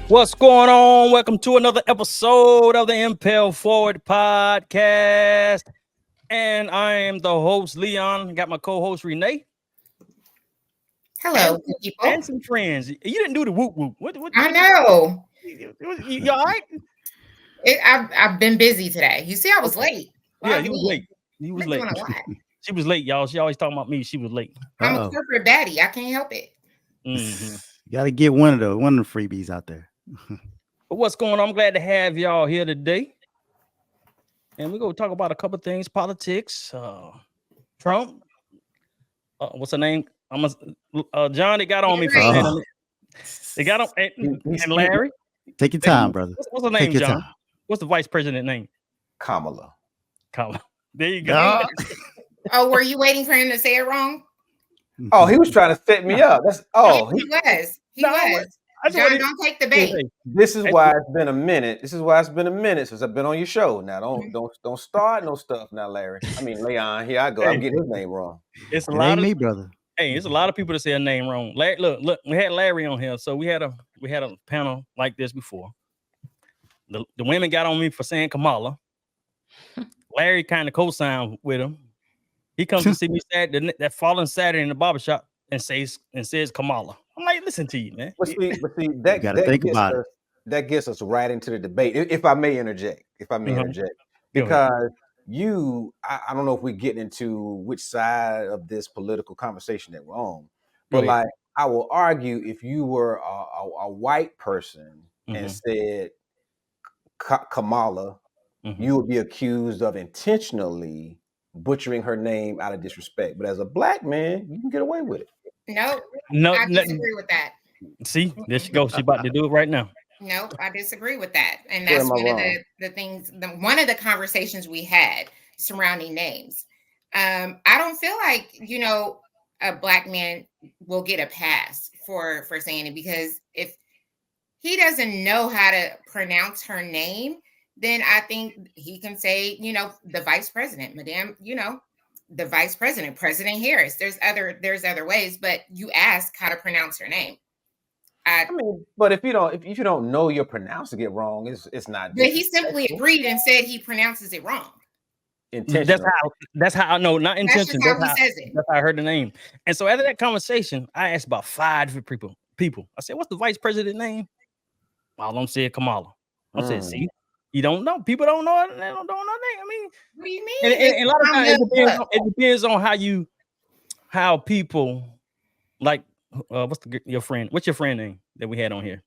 What's going on? Welcome to another episode of the Impel Forward Podcast. And I am the host, Leon. Got my co-host, Renee. Hello, people. And some friends. You didn't do the whoop whoop. I know. You all right? I've been busy today. You see, I was late. Yeah, you was late. You was late. Doing a lot. She was late, y'all. She always talking about me. She was late. I'm a corporate baddie. I can't help it. Mm-hmm. You got to get one of the freebies out there. But what's going on? I'm glad to have y'all here today. And we're going to talk about a couple of things. Politics, Trump. What's her name? John, they got on me for saying it. They got on, and Larry. Take your time, brother. What's her name, John? What's the vice president name? Kamala. There you go. Oh, were you waiting for him to say it wrong? Oh, he was trying to set me up. He was. He was. John, don't take the bait. This is why it's been a minute. Since I've been on your show. Now, don't start no stuff now, Larry. I mean, Leon. Here I go. I'm getting his name wrong. It's a lot of me, brother. Hey, it's a lot of people that say a name wrong. Look. We had Larry on here, so we had a panel like this before. The women got on me for saying Kamala. Larry kind of co-signed with him. He comes to see me that following Saturday in the barbershop and says Kamala. I'm like, listen to you, man. But see, that gets us right into the debate. If I may interject, because I don't know if we're getting into which side of this political conversation that we're on, but like I will argue if you were a white person and said Kamala, you would be accused of intentionally butchering her name out of disrespect. But as a black man, you can get away with it. No, I disagree with that. See, there she goes. She's about to do it right now. No, I disagree with that. And that's one of the things, one of the conversations we had surrounding names. I don't feel like, a black man will get a pass for saying it, because if he doesn't know how to pronounce her name, then I think he can say, the vice president, madam, the vice president, President Harris. There's other ways, but you ask how to pronounce her name. I mean, but if you don't know you're pronouncing it wrong, it's not. But he simply agreed and said he pronounces it wrong. That's how I know, not intention. That's how he says it. That's how I heard the name. And so after that conversation, I asked about 5 different people. I said, "What's the vice president name?" All of them said Kamala. I said, "See, you don't know. People don't know it. They don't know name. I mean, what do you mean?" And a lot of times it depends on how people like. What's your friend name that we had on here?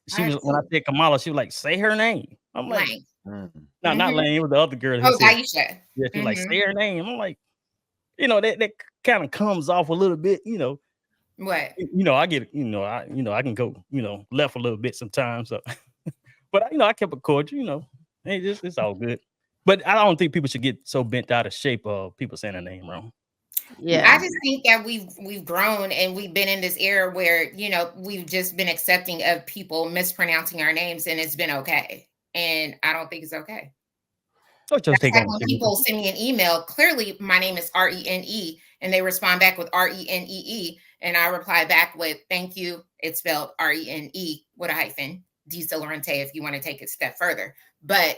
She was, when I said Kamala, she was like, "Say her name." I'm like, not Lane. It was the other girl. Aisha. Yeah, she was like, "Say her name." I'm like, that kind of comes off a little bit, What? I get, I can go, left a little bit sometimes. So, but I kept it cordial. It's all good. But I don't think people should get so bent out of shape of people saying their name wrong. Yeah, I just think that we've grown and we've been in this era where we've just been accepting of people mispronouncing our names, and it's been okay. And I don't think it's okay. That's like when people send me an email, clearly my name is Rene, and they respond back with Renee, and I reply back with "Thank you." It's spelled Rene with a hyphen. De Laurentiis, if you want to take it a step further. But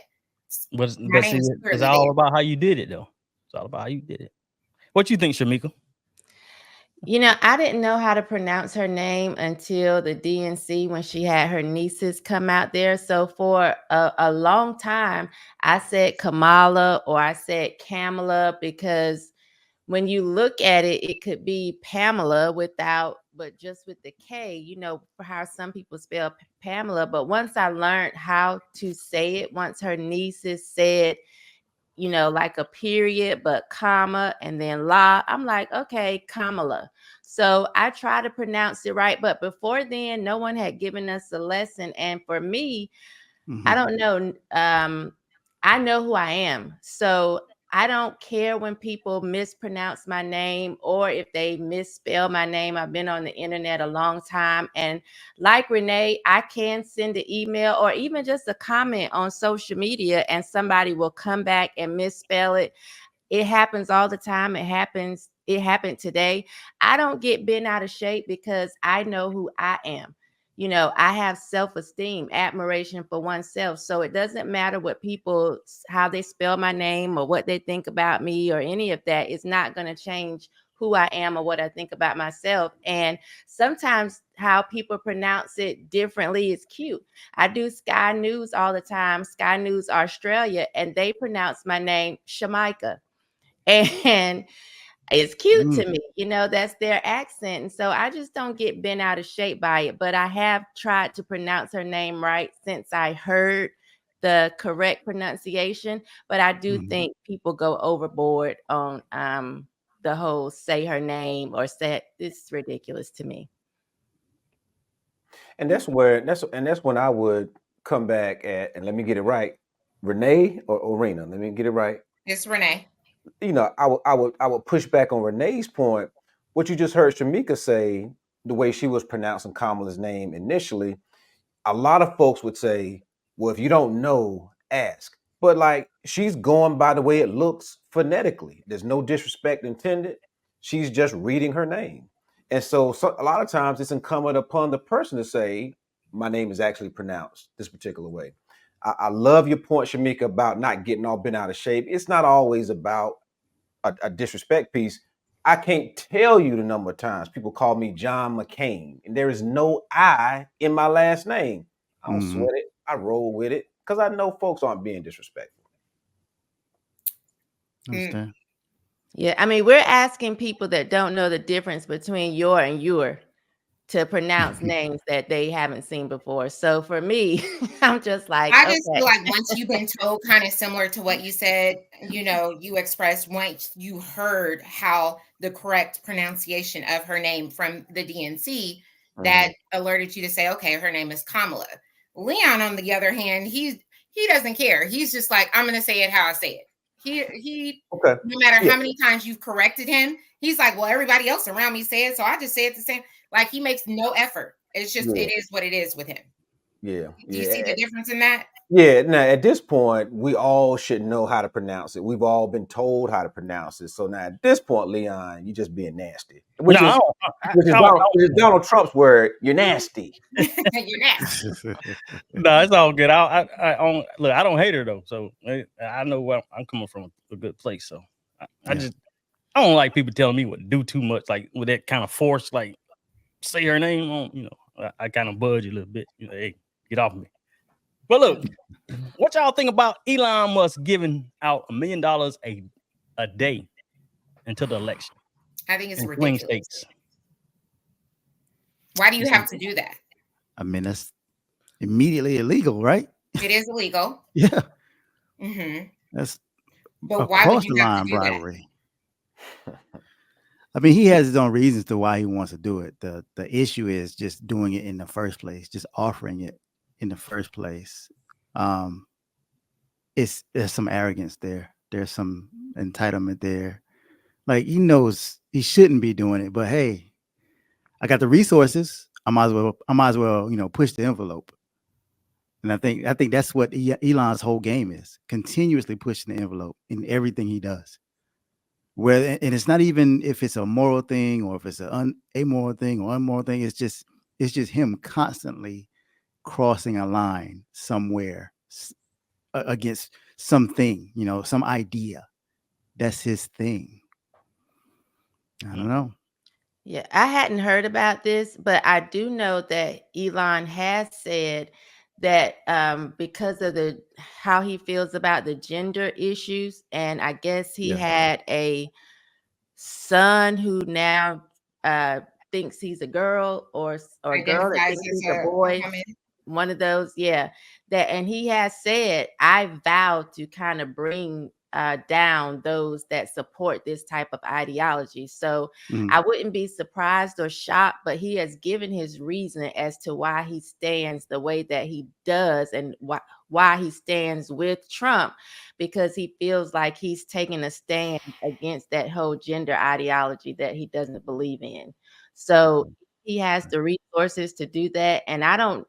it's all about how you did it, though. It's all about how you did it. What you think, Shamika? I didn't know how to pronounce her name until the DNC when she had her nieces come out there. So for a long time, I said Kamala or I said Kamala, because when you look at it, it could be Pamela but just with the K, for how some people spell Pamela. But once I learned how to say it, once her nieces said, like a period, but comma, and then la, I'm like, okay, Kamala. So I try to pronounce it right. But before then, no one had given us a lesson. And for me, I don't know. I know who I am. So I don't care when people mispronounce my name or if they misspell my name. I've been on the internet a long time. And like Renee, I can send an email or even just a comment on social media and somebody will come back and misspell it. It happens all the time. It happened today. I don't get bent out of shape because I know who I am. I have self-esteem, admiration for oneself. So it doesn't matter what people, how they spell my name or what they think about me or any of that. It's not going to change who I am or what I think about myself. And sometimes how people pronounce it differently is cute. I do Sky News all the time, Sky News Australia, and they pronounce my name Shamika. And it's cute to me, that's their accent. And so I just don't get bent out of shape by it. But I have tried to pronounce her name right since I heard the correct pronunciation. But I do think people go overboard on the whole say her name or say it's ridiculous to me. And that's when I would come back at, and let me get it right, Renee or Arena. Let me get it right. It's Renee. I would push back on Renee's point. What you just heard Shamika say, the way she was pronouncing Kamala's name initially, a lot of folks would say, well, if you don't know, ask. But like, she's going by the way it looks phonetically. There's no disrespect intended. She's just reading her name. And so a lot of times it's incumbent upon the person to say, my name is actually pronounced this particular way. I love your point, Shamika, about not getting all bent out of shape. It's not always about a disrespect piece. I can't tell you the number of times people call me John McCain, and there is no I in my last name. I don't sweat it. I roll with it because I know folks aren't being disrespectful. Understand? Yeah, I mean, we're asking people that don't know the difference between your and your to pronounce names that they haven't seen before. So for me, I'm just like, I just feel like once you've been told kind of similar to what you said, you expressed once you heard how the correct pronunciation of her name from the DNC, that alerted you to say, okay, her name is Kamala. Leon, on the other hand, he doesn't care. He's just like, I'm going to say it how I say it. He no matter how many times you've corrected him, he's like, well, everybody else around me say it, so I just say it the same. Like, he makes no effort. It's just, it is what it is with him. Yeah. Do you see the difference in that? Yeah. Now, at this point, we all should know how to pronounce it. We've all been told how to pronounce it. So now at this point, Leon, you're just being nasty. Which is Donald Trump's word. You're nasty. You're nasty. No, it's all good. I don't hate her though. So I know where I'm coming from, a good place. So I don't like people telling me what to do too much, like with that kind of force, like say her name on, I kind of budge a little bit. Hey, get off me. But look, what y'all think about Elon Musk giving out $1 million a day until the election? I think it's ridiculous. States. Why do you have to do that? I mean, that's immediately illegal, right? It is illegal. Yeah. That's. But why would you have to do bribery? That? I mean, he has his own reasons to why he wants to do it. The issue is just doing it in the first place, just offering it in the first place. There's some arrogance there. There's some entitlement there. Like, he knows he shouldn't be doing it, but hey, I got the resources. I might as well, push the envelope. And I think that's what Elon's whole game is: continuously pushing the envelope in everything he does. And it's not even if it's a moral thing or if it's an amoral thing or unmoral thing. It's just him constantly crossing a line somewhere against something, some idea. That's his thing. I don't know. Yeah, I hadn't heard about this, but I do know that Elon has said that because of how he feels about the gender issues, and I guess he had a son who now thinks he's a girl or a girl that thinks he's a boy. One of those, and he has said, I vow to kind of bring down those that support this type of ideology. So I wouldn't be surprised or shocked, but he has given his reason as to why he stands the way that he does and why he stands with Trump, because he feels like he's taking a stand against that whole gender ideology that he doesn't believe in. So he has the resources to do that. And I don't,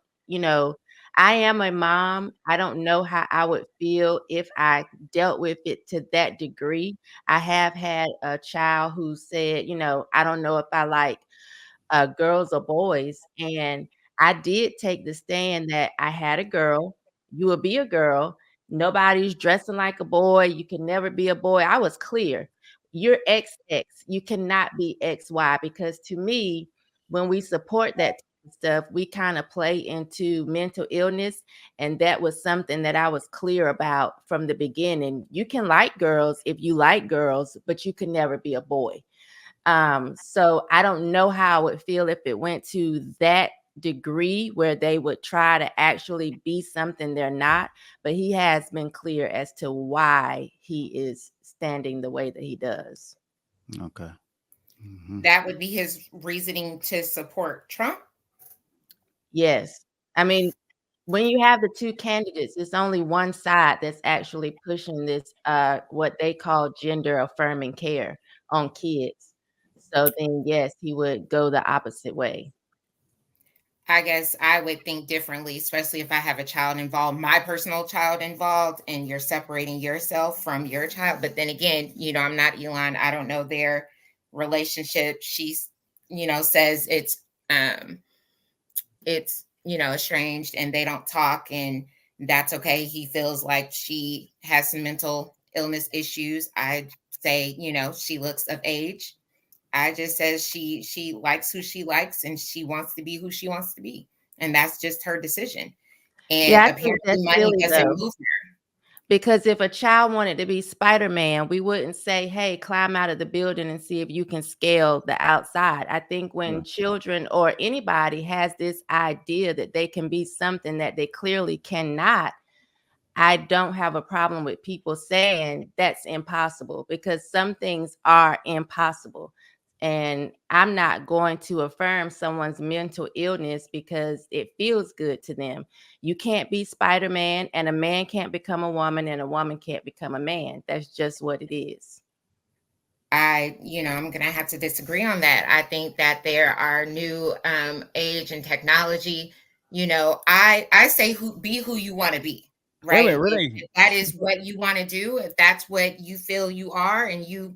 I am a mom. I don't know how I would feel if I dealt with it to that degree. I have had a child who said, I don't know if I like girls or boys. And I did take the stand that I had a girl, you will be a girl, nobody's dressing like a boy, you can never be a boy. I was clear. You're XX, you cannot be XY, because to me, when we support that stuff, we kind of play into mental illness, and that was something that I was clear about from the beginning. You can like girls if you like girls, but you can never be a boy. So I don't know how I would feel if it went to that degree where they would try to actually be something they're not, but he has been clear as to why he is standing the way that he does. Okay. That would be his reasoning to support Trump. Yes. I mean, when you have the two candidates, it's only one side that's actually pushing this, what they call gender affirming care on kids. So then, yes, he would go the opposite way. I guess I would think differently, especially if I have a child involved, my personal child involved, and you're separating yourself from your child. But then again, I'm not Elon. I don't know their relationship. She's, says it's estranged and they don't talk, and that's okay. He feels like she has some mental illness issues. I say, she looks of age. I just says she likes who she likes and she wants to be who she wants to be. And that's just her decision. And apparently money doesn't move her. Because if a child wanted to be Spider-Man, we wouldn't say, hey, climb out of the building and see if you can scale the outside. I think when children or anybody has this idea that they can be something that they clearly cannot, I don't have a problem with people saying that's impossible, because some things are impossible. And I'm not going to affirm someone's mental illness because it feels good to them. You can't be Spider-Man, and a man can't become a woman, and a woman can't become a man. That's just what it is. I'm going to have to disagree on that. I think that there are new age and technology. I say be who you want to be. Right. If that is what you want to do, if that's what you feel you are, and you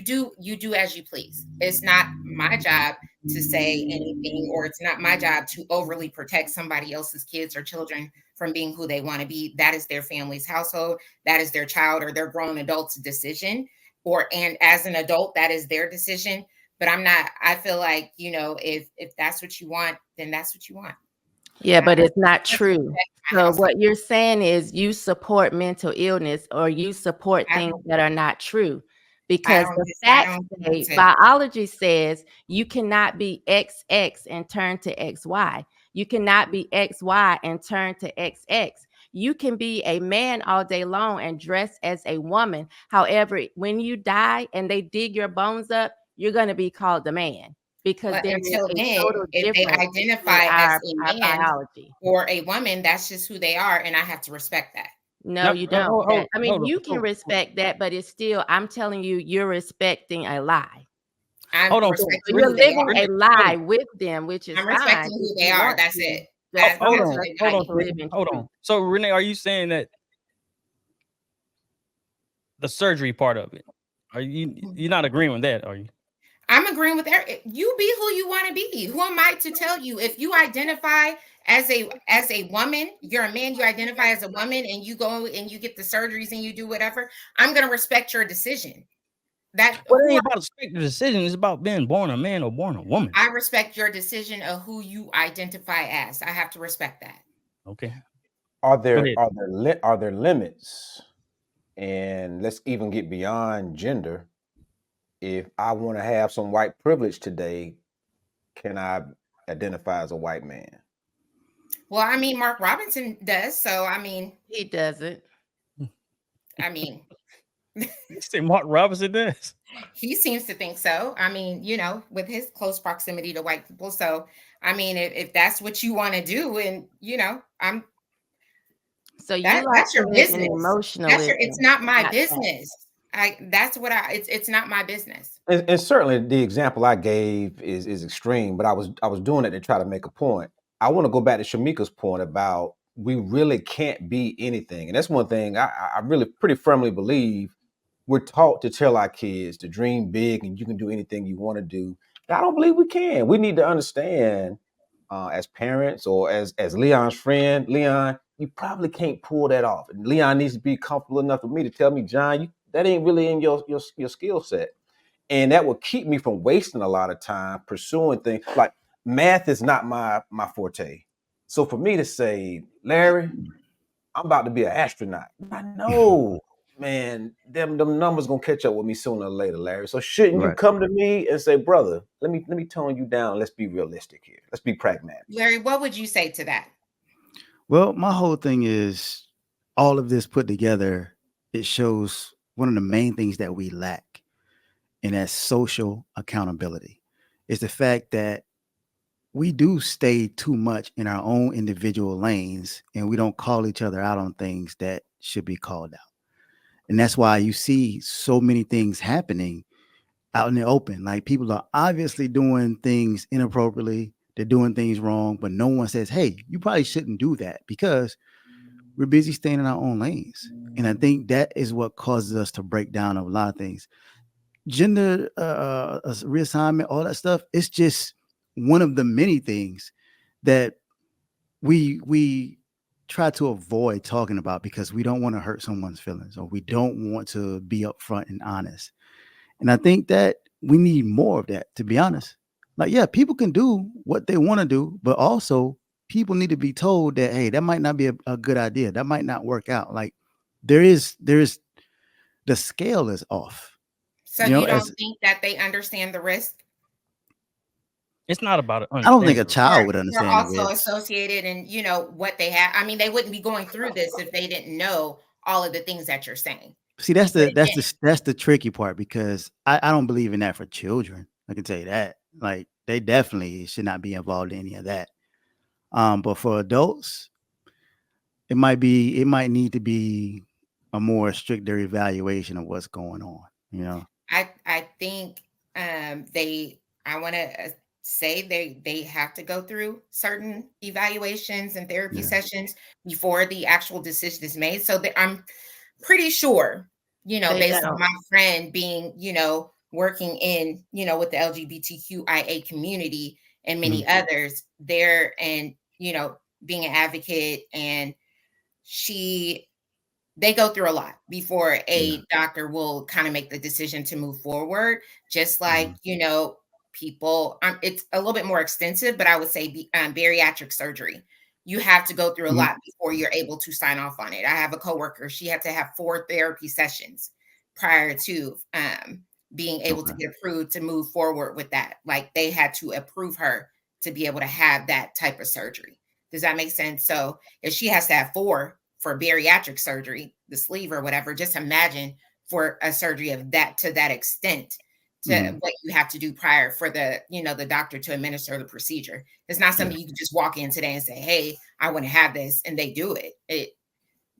do as you please. It's not my job to say anything, or it's not my job to overly protect somebody else's kids or children from being who they want to be. That is their family's household. That is their child or their grown adult's decision. And as an adult, that is their decision. But I feel like, if that's what you want, then that's what you want. Yeah, but it's not true. So what you're saying is you support mental illness, or you support things that are not true, because the facts say, biology says you cannot be XX and turn to XY. You cannot be XY and turn to XX. You can be a man all day long and dress as a woman. However, when you die and they dig your bones up, you're going to be called a man. Because until then, if they identify as a man biology or a woman, that's just who they are, and I have to respect that. No, you don't. I mean, you can respect that, but it's still, I'm telling you, you're respecting a lie. You're living a lie with them, which is I'm respecting who they are. That's it. Hold on. So Renee, are you saying that the surgery part of it, you're not agreeing with that, are you? I'm agreeing with that. You be who you want to be. Who am I to tell you? If you identify as a woman, you're a man, you identify as a woman, and you go and you get the surgeries and you do whatever, I'm going to respect your decision. It ain't about respect the decision. It's about being born a man or born a woman. I respect your decision of who you identify as. I have to respect that. Okay. Are there limits? And let's even get beyond gender. If I want to have some white privilege today, can I identify as a white man? Well, I mean, Mark Robinson does. So, I mean, he doesn't. I mean, you say Mark Robinson does? He seems to think so. I mean, with his close proximity to white people. So, I mean, if that's what you want to do, and so that's your business. It's not my business. It's not my business. And certainly the example I gave is extreme, but I was doing it to try to make a point. I want to go back to Shamika's point about we really can't be anything. And that's one thing I really pretty firmly believe. We're taught to tell our kids to dream big and you can do anything you want to do. I don't believe we can. We need to understand as parents or as Leon's friend, Leon, you probably can't pull that off. And Leon needs to be comfortable enough with me to tell me, John, that ain't really in your skill set. And that will keep me from wasting a lot of time pursuing things. Like math is not my forte. So for me to say, Larry, I'm about to be an astronaut. I know, man, them numbers gonna catch up with me sooner or later, Larry. So shouldn't you come to me and say, brother, let me tone you down. Let's be realistic here. Let's be pragmatic. Larry, what would you say to that? Well, my whole thing is all of this put together. It shows one of the main things that we lack, and that's social accountability. It's the fact that we do stay too much in our own individual lanes, and we don't call each other out on things that should be called out. And that's why you see so many things happening out in the open. Like people are obviously doing things inappropriately. They're doing things wrong, but no one says, hey, you probably shouldn't do that, because we're busy staying in our own lanes. And I think that is what causes us to break down a lot of things. Gender reassignment, all that stuff, it's just one of the many things that we try to avoid talking about because we don't want to hurt someone's feelings, or we don't want to be upfront and honest. And I think that we need more of that, to be honest. Like, yeah, people can do what they want to do, but also people need to be told that, hey, that might not be a good idea. That might not work out. Like there is the scale is off. So you don't think that they understand the risk? It's not about it. I don't think a child would understand. They're also associated and what they have. I mean, they wouldn't be going through this if they didn't know all of the things that you're saying. See, that's the tricky part, because I don't believe in that for children. I can tell you that. Like they definitely should not be involved in any of that. But for adults, it might need to be a more stricter evaluation of what's going on. I think I want to say they have to go through certain evaluations and therapy sessions before the actual decision is made. So I'm pretty sure, based on my friend being, working in, with the LGBTQIA community and many others there, and, being an advocate, and they go through a lot before a doctor will kind of make the decision to move forward. Just like, people, it's a little bit more extensive, but I would say bariatric surgery. You have to go through a lot before you're able to sign off on it. I have a coworker, she had to have 4 therapy sessions prior to being able to get approved to move forward with that. Like they had to approve her to be able to have that type of surgery. Does that make sense? So if she has to have 4 for bariatric surgery, the sleeve or whatever, just imagine for a surgery of that to that extent, to what you have to do prior for the doctor to administer the procedure. It's not something you can just walk in today and say, hey, I want to have this, and they do it.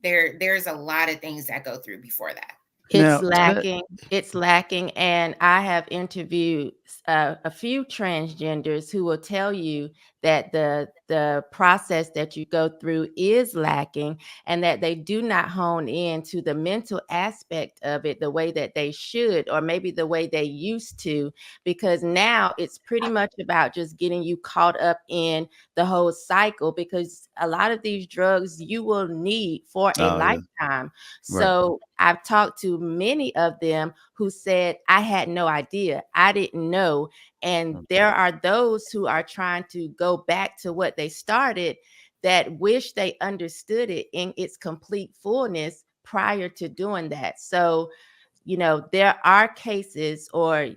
There's a lot of things that go through before that. It's lacking. And I have interviewed a few transgenders who will tell you that the process that you go through is lacking, and that they do not hone in to the mental aspect of it the way that they should, or maybe the way they used to, because now it's pretty much about just getting you caught up in the whole cycle, because a lot of these drugs you will need for a lifetime. So I've talked to many of them who said, I had no idea. I didn't know. And there are those who are trying to go back to what they started that wish they understood it in its complete fullness prior to doing that. So, there are cases or,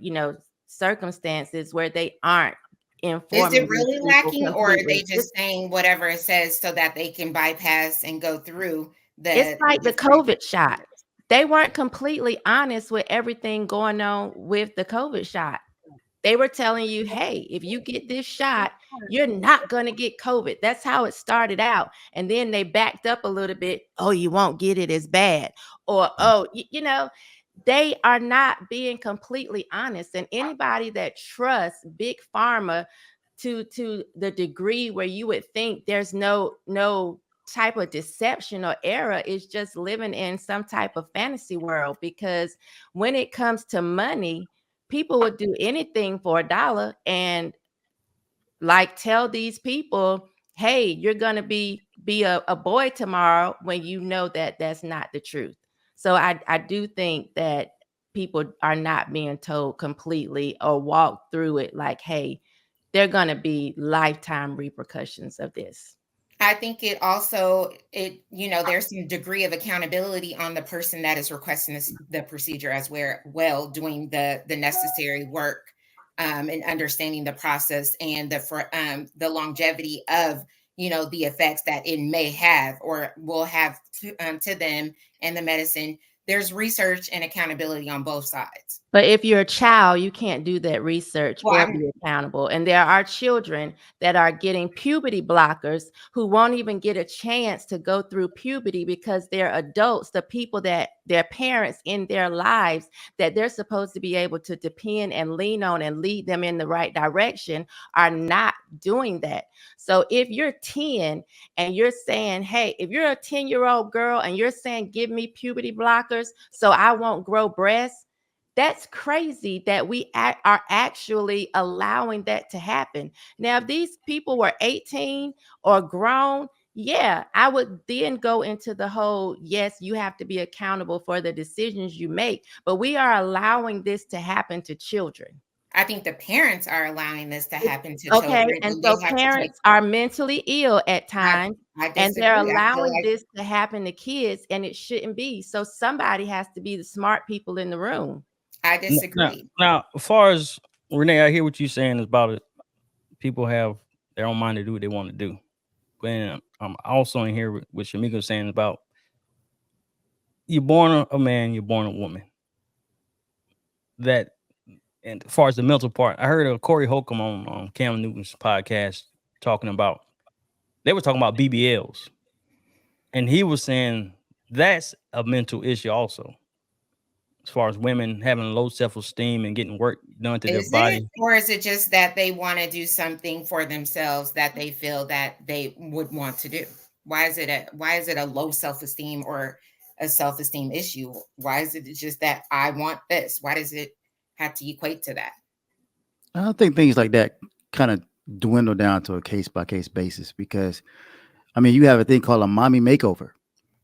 circumstances where they aren't informing. Is it really lacking, or are they just saying whatever it says so that they can bypass and go through it's like the COVID shot. They weren't completely honest with everything going on with the COVID shot. They were telling you, hey, if you get this shot, you're not going to get COVID. That's how it started out. And then they backed up a little bit. Oh, you won't get it as bad. Or, they are not being completely honest. And anybody that trusts big pharma to the degree where you would think there's no type of deception or error is just living in some type of fantasy world. Because when it comes to money, people would do anything for $1. And like tell these people, hey, you're gonna be a boy tomorrow, when you know that that's not the truth. So I do think that people are not being told completely or walk through it like, hey, they're gonna be lifetime repercussions of this. I think it also, there's some degree of accountability on the person that is requesting the procedure as well, doing the necessary work, and understanding the process and the longevity of, the effects that it may have or will have to them and the medicine. There's research and accountability on both sides. But if you're a child, you can't do that research Well, or be accountable. And there are children that are getting puberty blockers who won't even get a chance to go through puberty because they're adults, the people that their parents in their lives that they're supposed to be able to depend and lean on and lead them in the right direction are not doing that. So if you're 10 and you're saying, hey, if you're a 10-year-old girl and you're saying, give me puberty blockers so I won't grow breasts, that's crazy that we are actually allowing that to happen. Now, if these people were 18 or grown, yeah, I would then go into the whole, yes, you have to be accountable for the decisions you make. But we are allowing this to happen to children. I think the parents are allowing this to happen to children. Okay, and so parents are mentally ill at times, and they're allowing this to happen to kids, and it shouldn't be. So somebody has to be the smart people in the room. I disagree. Now, as far as Renee, I hear what you're saying about it. People have their own mind to do what they want to do. But I'm also in here with what Shamika was saying about you're born a man, you're born a woman. That, and as far as the mental part, I heard Corey Holcomb on Cam Newton's podcast talking about, they were talking about BBLs. And he was saying that's a mental issue also. As far as women having low self-esteem and getting work done to their body. Or is it just that they want to do something for themselves that they feel that they would want to do? Why is it a low self-esteem or a self-esteem issue? Why is it just that I want this? Why does it have to equate to that? I think things like that kind of dwindle down to a case-by-case basis, because I mean, you have a thing called a mommy makeover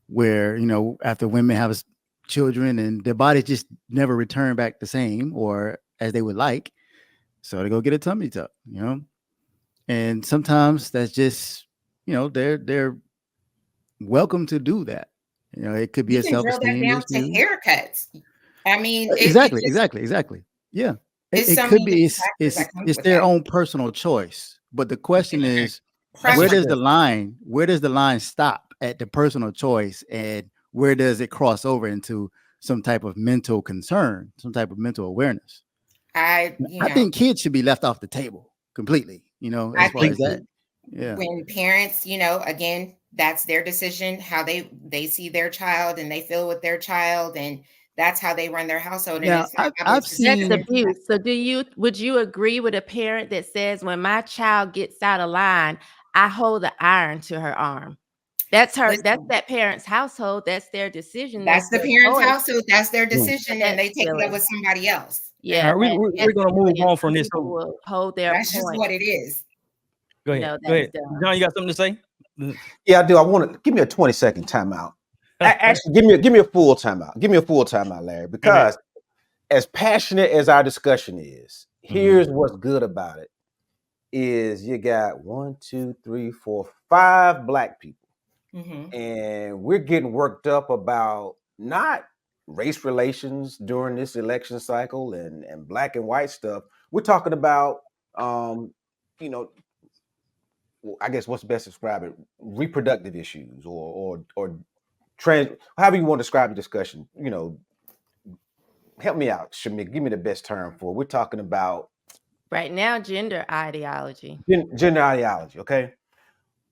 where, after women have children and their bodies just never return back the same or as they would like, so they go get a tummy tuck, and sometimes that's just, they're welcome to do that. It could be a self-esteem issue. To haircuts. I mean, exactly. Yeah, it could be. It's their own personal choice. But the question is, where does the line stop at the personal choice, and where does it cross over into some type of mental concern, some type of mental awareness? I think kids should be left off the table completely, as far as that. Yeah. When parents, again, that's their decision, how they see their child and they feel with their child, and that's how they run their household. Now, I've seen abuse. So would you agree with a parent that says, when my child gets out of line, I hold the iron to her arm? That's that parent's household. That's their decision. That's the parent's household. That's their decision, and they take it up with somebody else. Yeah, right, we're going to move on from this. Hold their That's just what it is. Go ahead. Go ahead. John, you got something to say? Yeah, I do. I want to give me a 20-second timeout. Actually, give me a full timeout. Give me a full timeout, Larry, because as passionate as our discussion is, here's what's good about it: is you got 1, 2, 3, 4, 5 Black people. And we're getting worked up about not race relations during this election cycle and black and white stuff. We're talking about, I guess what's best to describe it, reproductive issues or trans, however you want to describe the discussion. Help me out, Shamik. Give me the best term for it. We're talking about right now gender ideology. Gender ideology, okay?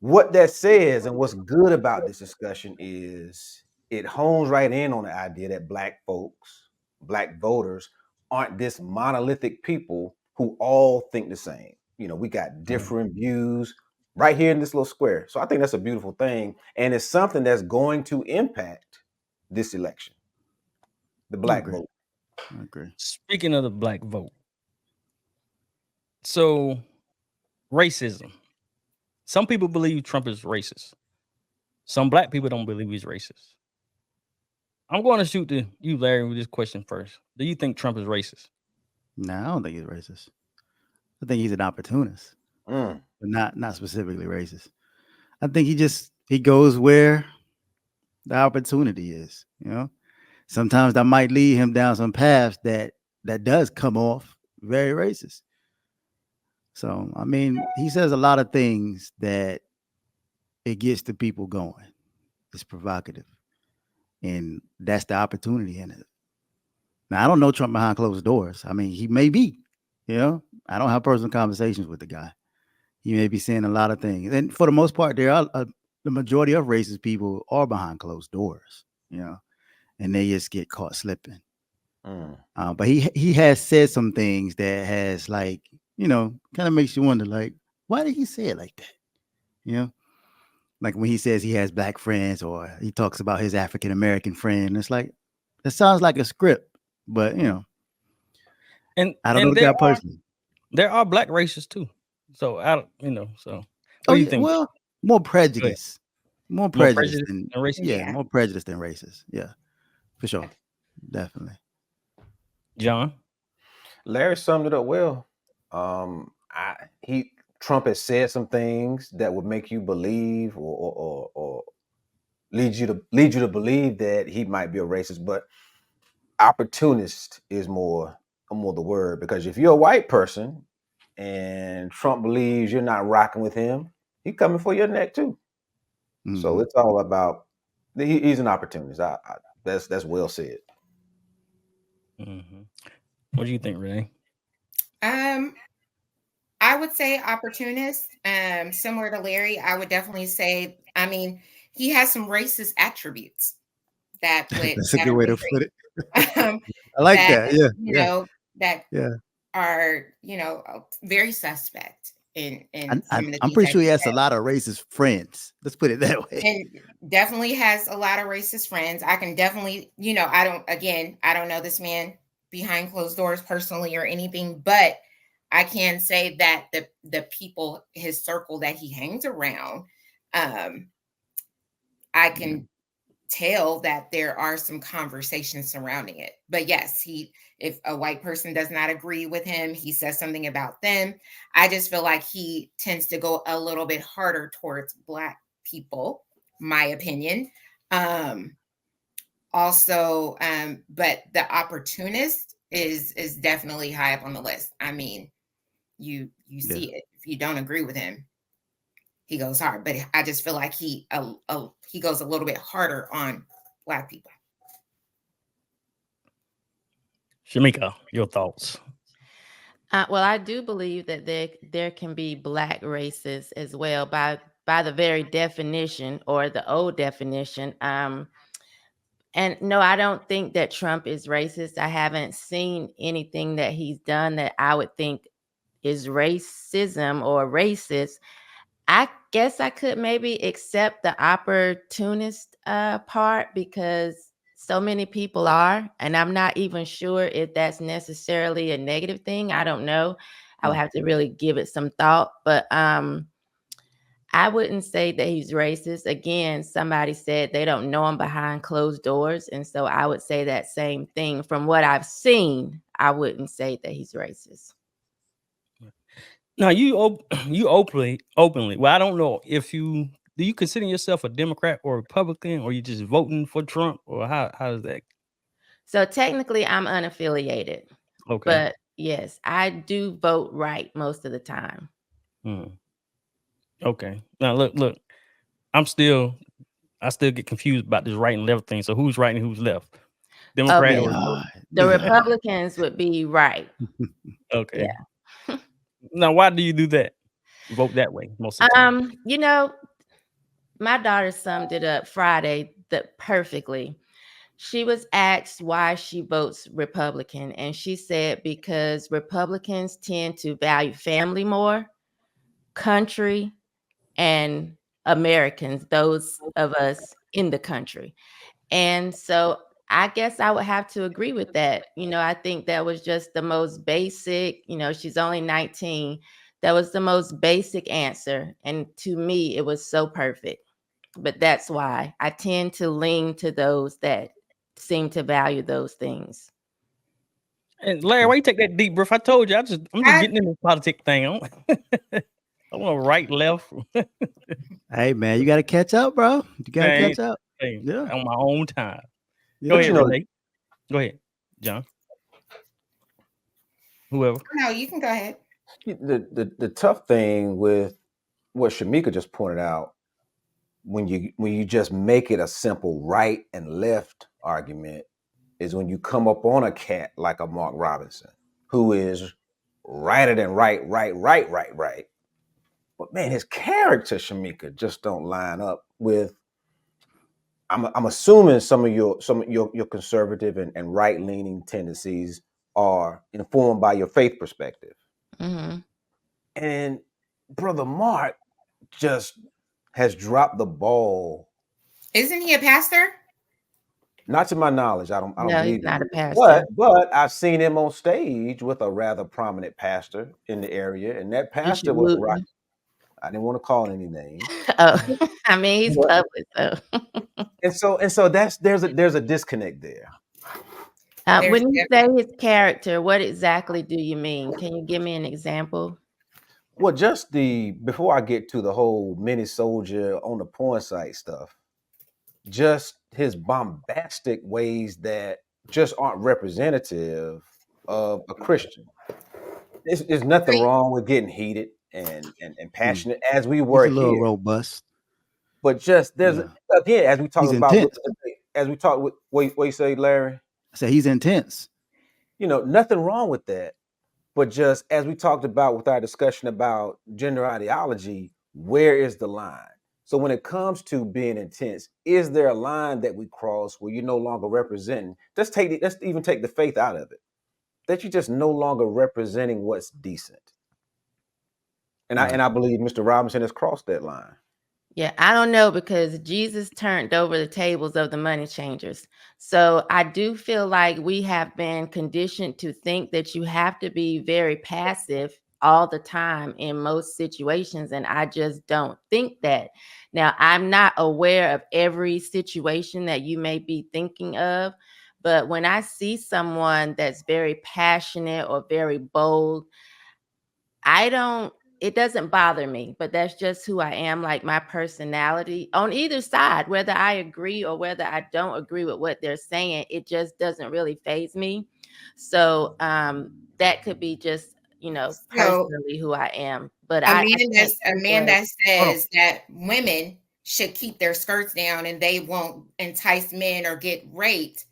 What that says and what's good about this discussion is it hones right in on the idea that Black folks, Black voters, aren't this monolithic people who all think the same. We got different views right here in this little square. So I think that's a beautiful thing. And it's something that's going to impact this election, the Black vote. I agree. Speaking of the Black vote, so racism. Some people believe Trump is racist. Some black people don't believe he's racist. I'm going to shoot to you, Larry, with this question first. Do you think Trump is racist? No, I don't think he's racist. I think he's an opportunist, but not specifically racist. I think he goes where the opportunity is. Sometimes that might lead him down some paths that does come off very racist. So, I mean, he says a lot of things that it gets the people going. It's provocative. And that's the opportunity in it. Now, I don't know Trump behind closed doors. I mean, he may be, I don't have personal conversations with the guy. He may be saying a lot of things. And for the most part, the majority of racist people are behind closed doors, and they just get caught slipping. But he has said some things that has kind of makes you wonder, why did he say it like that? Like when he says he has black friends or he talks about his African-American friend, it's like, it sounds like a script, but and I don't know the guy personally. There are black racists too. So so what do you think? Well, more prejudice. More prejudice than racist. Yeah, more prejudice than racist. Yeah, for sure. Definitely. John? Larry summed it up well. Trump has said some things that would make you believe or lead you to believe that he might be a racist, but opportunist is more the word, because if you're a white person and Trump believes you're not rocking with him, he's coming for your neck too. Mm-hmm. So it's all about he's an opportunist. That's well said. Mm-hmm. What do you think, Renee? I would say opportunist. Similar to Larry, I would definitely say, I mean, he has some racist attributes that would. That's a good way to put it. I like that. Yeah. That are very suspect in I'm pretty sure he has a lot of racist friends. Let's put it that way. And definitely has a lot of racist friends. I can definitely, I don't know this man behind closed doors personally or anything, but I can say that the people, his circle that he hangs around, I can tell that there are some conversations surrounding it. But yes, if a white person does not agree with him, he says something about them. I just feel like he tends to go a little bit harder towards black people, my opinion. Also, but the opportunist is definitely high up on the list. I mean, you see it. If you don't agree with him, he goes hard. But I just feel like he goes a little bit harder on black people. Shamika, your thoughts? Well, I do believe that there can be black racists as well by the very definition or the old definition. And no, I don't think that Trump is racist. I haven't seen anything that he's done that I would think is racism or racist. I guess I could maybe accept the opportunist part because so many people are, and I'm not even sure if that's necessarily a negative thing. I don't know. I would have to really give it some thought, but I wouldn't say that he's racist. Again, somebody said they don't know him behind closed doors, and so I would say that same thing. From what I've seen, I wouldn't say that he's racist. Now you openly. Well, I don't know if do you consider yourself a Democrat or Republican, or you just voting for Trump, or how does that? So technically, I'm unaffiliated. Okay. But yes, I do vote right most of the time. Okay. Now look, I still get confused about this right and left thing. So who's right and who's left? Democrat or the Republicans would be right. Okay. Yeah. Now, why do you do that? Vote that way most of the time. My daughter summed it up Friday perfectly. She was asked why she votes Republican, and she said because Republicans tend to value family more, country, and Americans, those of us in the country. And so I guess I would have to agree with that. I think that was just the most basic, she's only 19. That was the most basic answer. And to me, it was so perfect. But that's why I tend to lean to those that seem to value those things. And Larry, why you take that deep breath? I told you, I'm just getting in this politic thing. I want to right, left. Hey man, you got to catch up, bro. You got to catch up. Yeah, on my own time. Yeah. Go ahead, Renee. Go ahead, John. Whoever. No, you can go ahead. The tough thing with what Shamika just pointed out, when you just make it a simple right and left argument, is when you come up on a cat like a Mark Robinson, who is righter than right. But man, his character, Shamika, just don't line up with. I'm assuming some of your conservative and right leaning tendencies are informed by your faith perspective. Mm-hmm. And Brother Mark just has dropped the ball. Isn't he a pastor? Not to my knowledge. I don't believe he's not a pastor. But I've seen him on stage with a rather prominent pastor in the area, and that pastor was right. I didn't want to call any names. Oh, I mean, he's public though. and so there's a disconnect there. When you say his character, what exactly do you mean? Can you give me an example? Well, just before I get to the whole mini soldier on the porn site stuff, just his bombastic ways that just aren't representative of a Christian. There's nothing wrong with getting heated and passionate as we were here. A little here. Robust. But just again, as we talk about what you say, Larry? I said he's intense. Nothing wrong with that. But just as we talked about with our discussion about gender ideology, where is the line? So when it comes to being intense, is there a line that we cross where you're no longer representing? Let's even take the faith out of it. That you're just no longer representing what's decent. And I believe Mr. Robinson has crossed that line. Yeah, I don't know, because Jesus turned over the tables of the money changers. So I do feel like we have been conditioned to think that you have to be very passive all the time in most situations. And I just don't think that. Now, I'm not aware of every situation that you may be thinking of, but when I see someone that's very passionate or very bold, it doesn't bother me, but that's just who I am, like my personality on either side, whether I agree or whether I don't agree with what they're saying, it just doesn't really faze me. So that could be just, personally who I am. But a man that says that women should keep their skirts down and they won't entice men or get raped.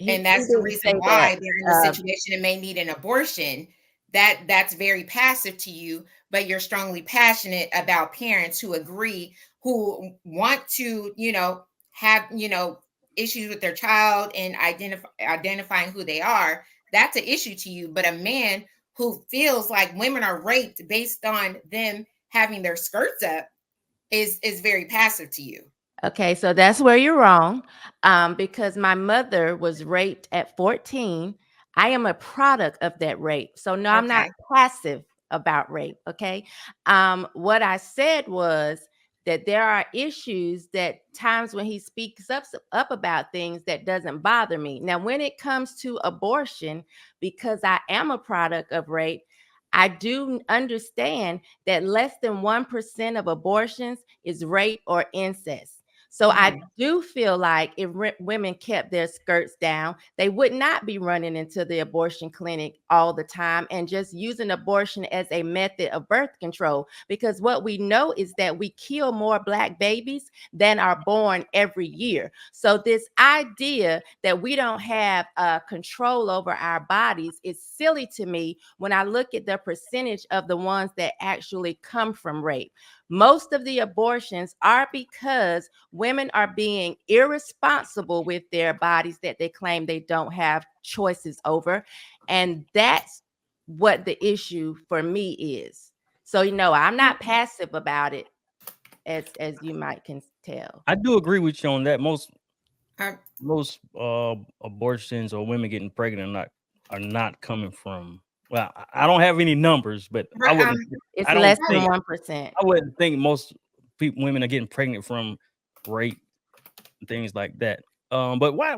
And that's the reason why they're in the situation and may need an abortion. That's very passive to you, but you're strongly passionate about parents who agree, who want to, have, issues with their child and identifying who they are. That's an issue to you. But a man who feels like women are raped based on them having their skirts up is very passive to you. Okay, so that's where you're wrong. Because my mother was raped at 14. I am a product of that rape. So no, I'm not passive about rape. Okay. What I said was that there are issues that times when he speaks up about things that doesn't bother me. Now, when it comes to abortion, because I am a product of rape, I do understand that less than 1% of abortions is rape or incest. So I do feel like if women kept their skirts down, they would not be running into the abortion clinic all the time and just using abortion as a method of birth control. Because what we know is that we kill more Black babies than are born every year. So this idea that we don't have control over our bodies is silly to me when I look at the percentage of the ones that actually come from rape. Most of the abortions are because women are being irresponsible with their bodies that they claim they don't have choices over. And that's what the issue for me is. So, I'm not passive about it, as you might can tell. I do agree with you on that. Most abortions or women getting pregnant are not coming from, Well, I don't have any numbers, but I wouldn't. It's I don't less think, than 1%. I wouldn't think most women are getting pregnant from rape and things like that. But why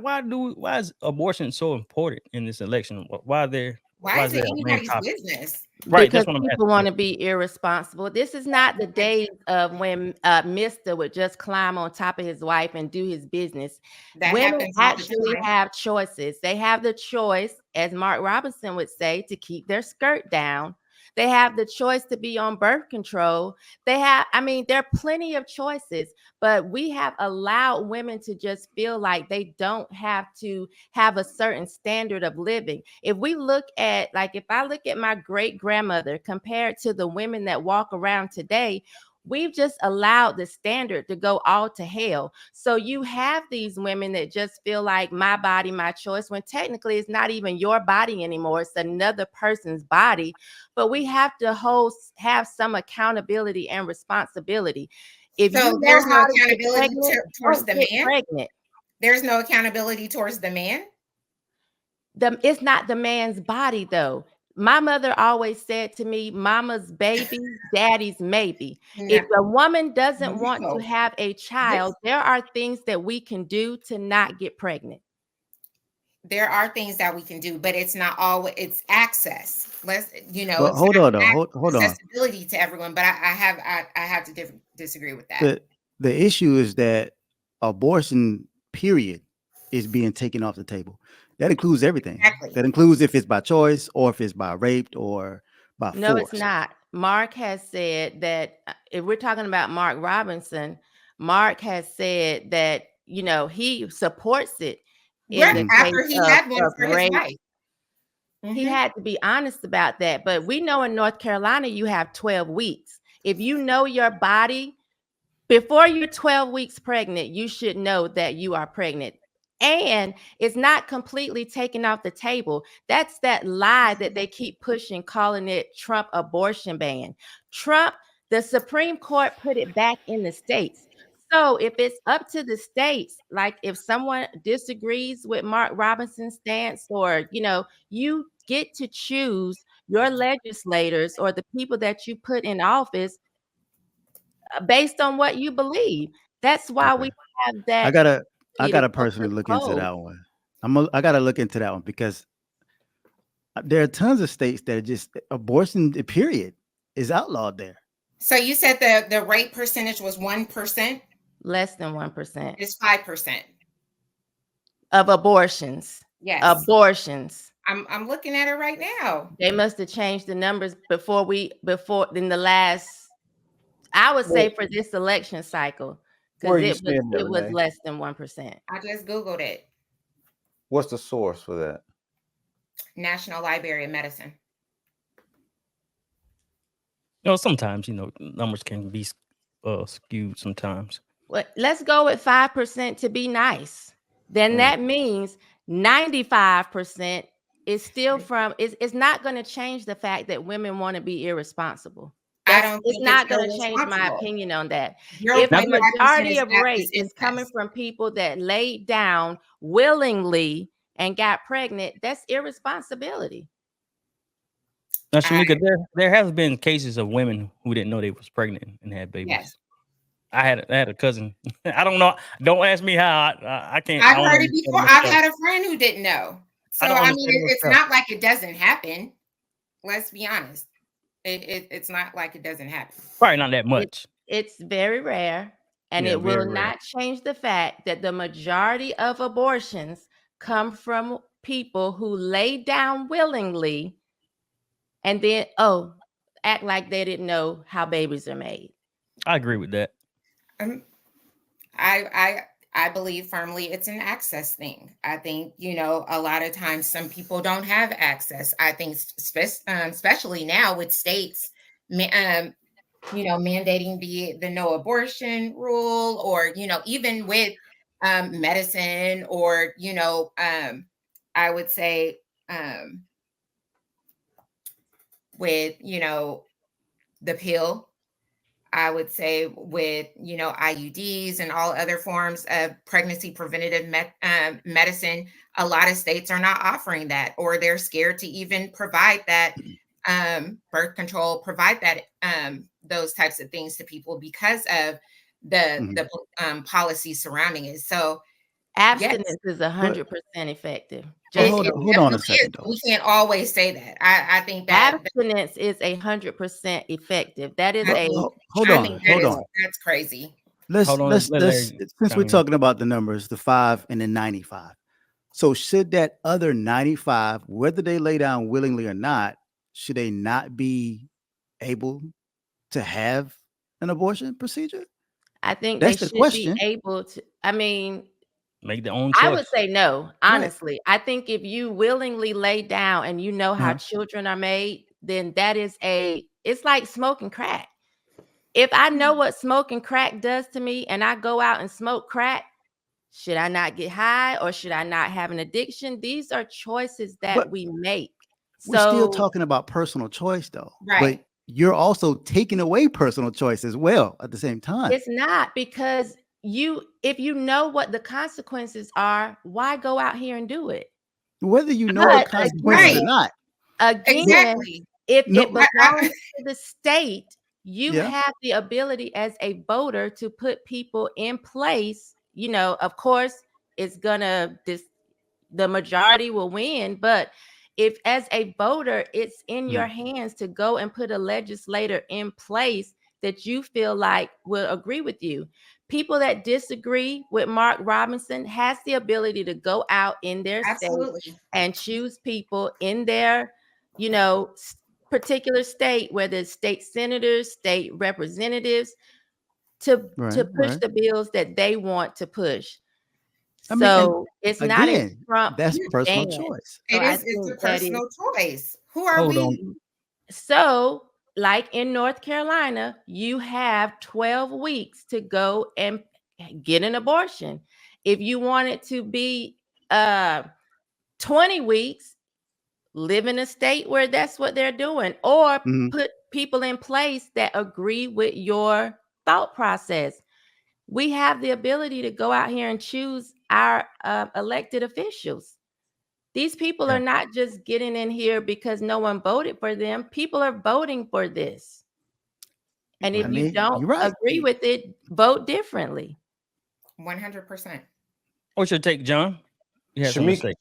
is abortion so important in this election? Why is is there it a main anybody's topic? business? Right, Because that's what I'm people asking. want to be irresponsible. This is not the days of when Mr. would just climb on top of his wife and do his business. That Women happens all the actually time. have choices. They have the choice, as Mark Robinson would say, to keep their skirt down. They have the choice to be on birth control. There are plenty of choices, but we have allowed women to just feel like they don't have to have a certain standard of living. If I look at my great grandmother compared to the women that walk around today, we've just allowed the standard to go all to hell. So you have these women that just feel like my body, my choice, when technically it's not even your body anymore. It's another person's body. But we have to have some accountability and responsibility. If so there's no accountability towards the man. Pregnant. There's no accountability towards the man. It's not the man's body, though. My mother always said to me, mama's baby, daddy's maybe. No. If a woman doesn't want to have a child, there are things that we can do to not get pregnant. There are things that we can do, but it's not always, it's access. Well, hold on. Accessibility to everyone, but I have to disagree with that. The issue is that abortion, period, is being taken off the table. That includes everything. Exactly. That includes if it's by choice or if it's by rape or by force. No, it's not. Mark has said that if we're talking about Mark Robinson, Mark has said that, he supports it. After he had one for his wife. He had to be honest about that. But we know in North Carolina, you have 12 weeks. If you know your body, before you're 12 weeks pregnant, you should know that you are pregnant. And it's not completely taken off the table. That's that lie that they keep pushing, calling it Trump abortion ban. The Supreme Court put it back in the states. So if it's up to the states, like if someone disagrees with Mark Robinson's stance, or, you get to choose your legislators or the people that you put in office based on what you believe. That's why we have that. I gotta personally look into that one. I gotta look into that one because there are tons of states that are just abortion, period, is outlawed there. So you said the rape percentage was 1%? Less than 1%. It's 5% of abortions. Yes, abortions. I'm looking at it right now. They must have changed the numbers in the last, I would say, for this election cycle. Because it was less than 1%. I just Googled it. What's the source for that? National Library of Medicine. Sometimes, numbers can be skewed sometimes. Well, let's go with 5% to be nice. Then that means 95% is still it's not going to change the fact that women want to be irresponsible. It's not going to change my opinion on that. If the majority of rape is coming from people that laid down willingly and got pregnant, that's irresponsibility. Now, Shamika, there has been cases of women who didn't know they was pregnant and had babies. Yes. I had a cousin. I don't know. Don't ask me how. I can't. I've heard it before. I've had a friend who didn't know. So it's not like it doesn't happen. Let's be honest. It's not like it doesn't happen. Probably not that much. It's very rare, and it will not change the fact that the majority of abortions come from people who lay down willingly and then act like they didn't know how babies are made. I agree with that. I believe firmly it's an access thing. I think, a lot of times some people don't have access. I think especially now with states, mandating the no abortion rule, or, even with medicine, or, I would say with, the pill. I would say with, IUDs and all other forms of pregnancy preventative medicine, a lot of states are not offering that, or they're scared to even provide that birth control, provide that those types of things to people because of the policy surrounding it. So abstinence is 100% effective. Hold on a second, though. We can't always say that. I think that abstinence is 100% effective. That is hold on. That's crazy. Let's since we're talking about the numbers, the 5 and the 95. So should that other 95, whether they lay down willingly or not, should they not be able to have an abortion procedure? I think that's they the should question. be able to. I mean, make their own choice. I would say no, honestly. Right. I think if you willingly lay down and you know how children are made, then that is it's like smoking crack. If I know what smoking crack does to me and I go out and smoke crack, should I not get high or should I not have an addiction? These are choices that we make. We're still talking about personal choice, though. Right. But you're also taking away personal choice as well at the same time. It's not, because if you know what the consequences are, why go out here and do it? Whether you know the consequences or not. Again, if it belongs to the state, you have the ability as a voter to put people in place. Of course, it's gonna the majority will win, but if as a voter, it's in your hands to go and put a legislator in place that you feel like will agree with you. People that disagree with Mark Robinson has the ability to go out in their state and choose people in their, particular state, whether it's state senators, state representatives, to push the bills that they want to push. It's not a Trump. That's personal choice. It's a personal choice. Who are we? So, like in North Carolina, you have 12 weeks to go and get an abortion. If you want it to be 20 weeks, live in a state where that's what they're doing, or put people in place that agree with your thought process. We have the ability to go out here and choose our elected officials. These people are not just getting in here because no one voted for them. People are voting for this. And if you don't agree with it, vote differently. 100%. What's your take, John? Shamika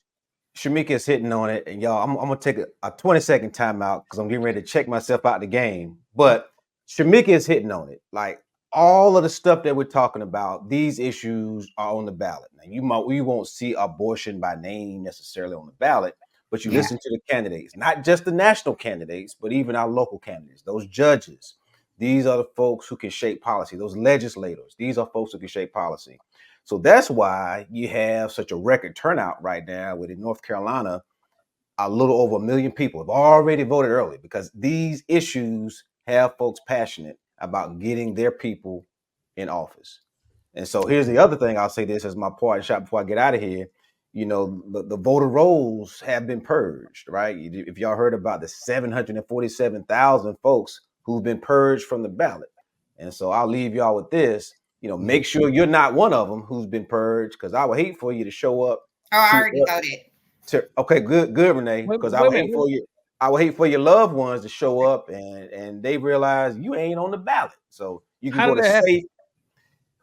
is hitting on it. And y'all, I'm going to take a 20-second timeout because I'm getting ready to check myself out the game. But Shamika is hitting on it. Like, all of the stuff that we're talking about, these issues are on the ballot. Now, we won't see abortion by name necessarily on the ballot, but you listen to the candidates, not just the national candidates, but even our local candidates, those judges. These are the folks who can shape policy, those legislators. These are folks who can shape policy. So that's why you have such a record turnout right now with in North Carolina, a little over 1 million people have already voted early because these issues have folks passionate about getting their people in office. And so here's the other thing. I'll say this as my part shot before I get out of here. The voter rolls have been purged, right? If y'all heard about the 747,000 folks who've been purged from the ballot. And so I'll leave y'all with this, make sure you're not one of them who's been purged, because I would hate for you to show up. Oh, I already voted. Okay, good, Renee, because I would hate for you. I would hate for your loved ones to show up and they realize you ain't on the ballot. So you can go to safe.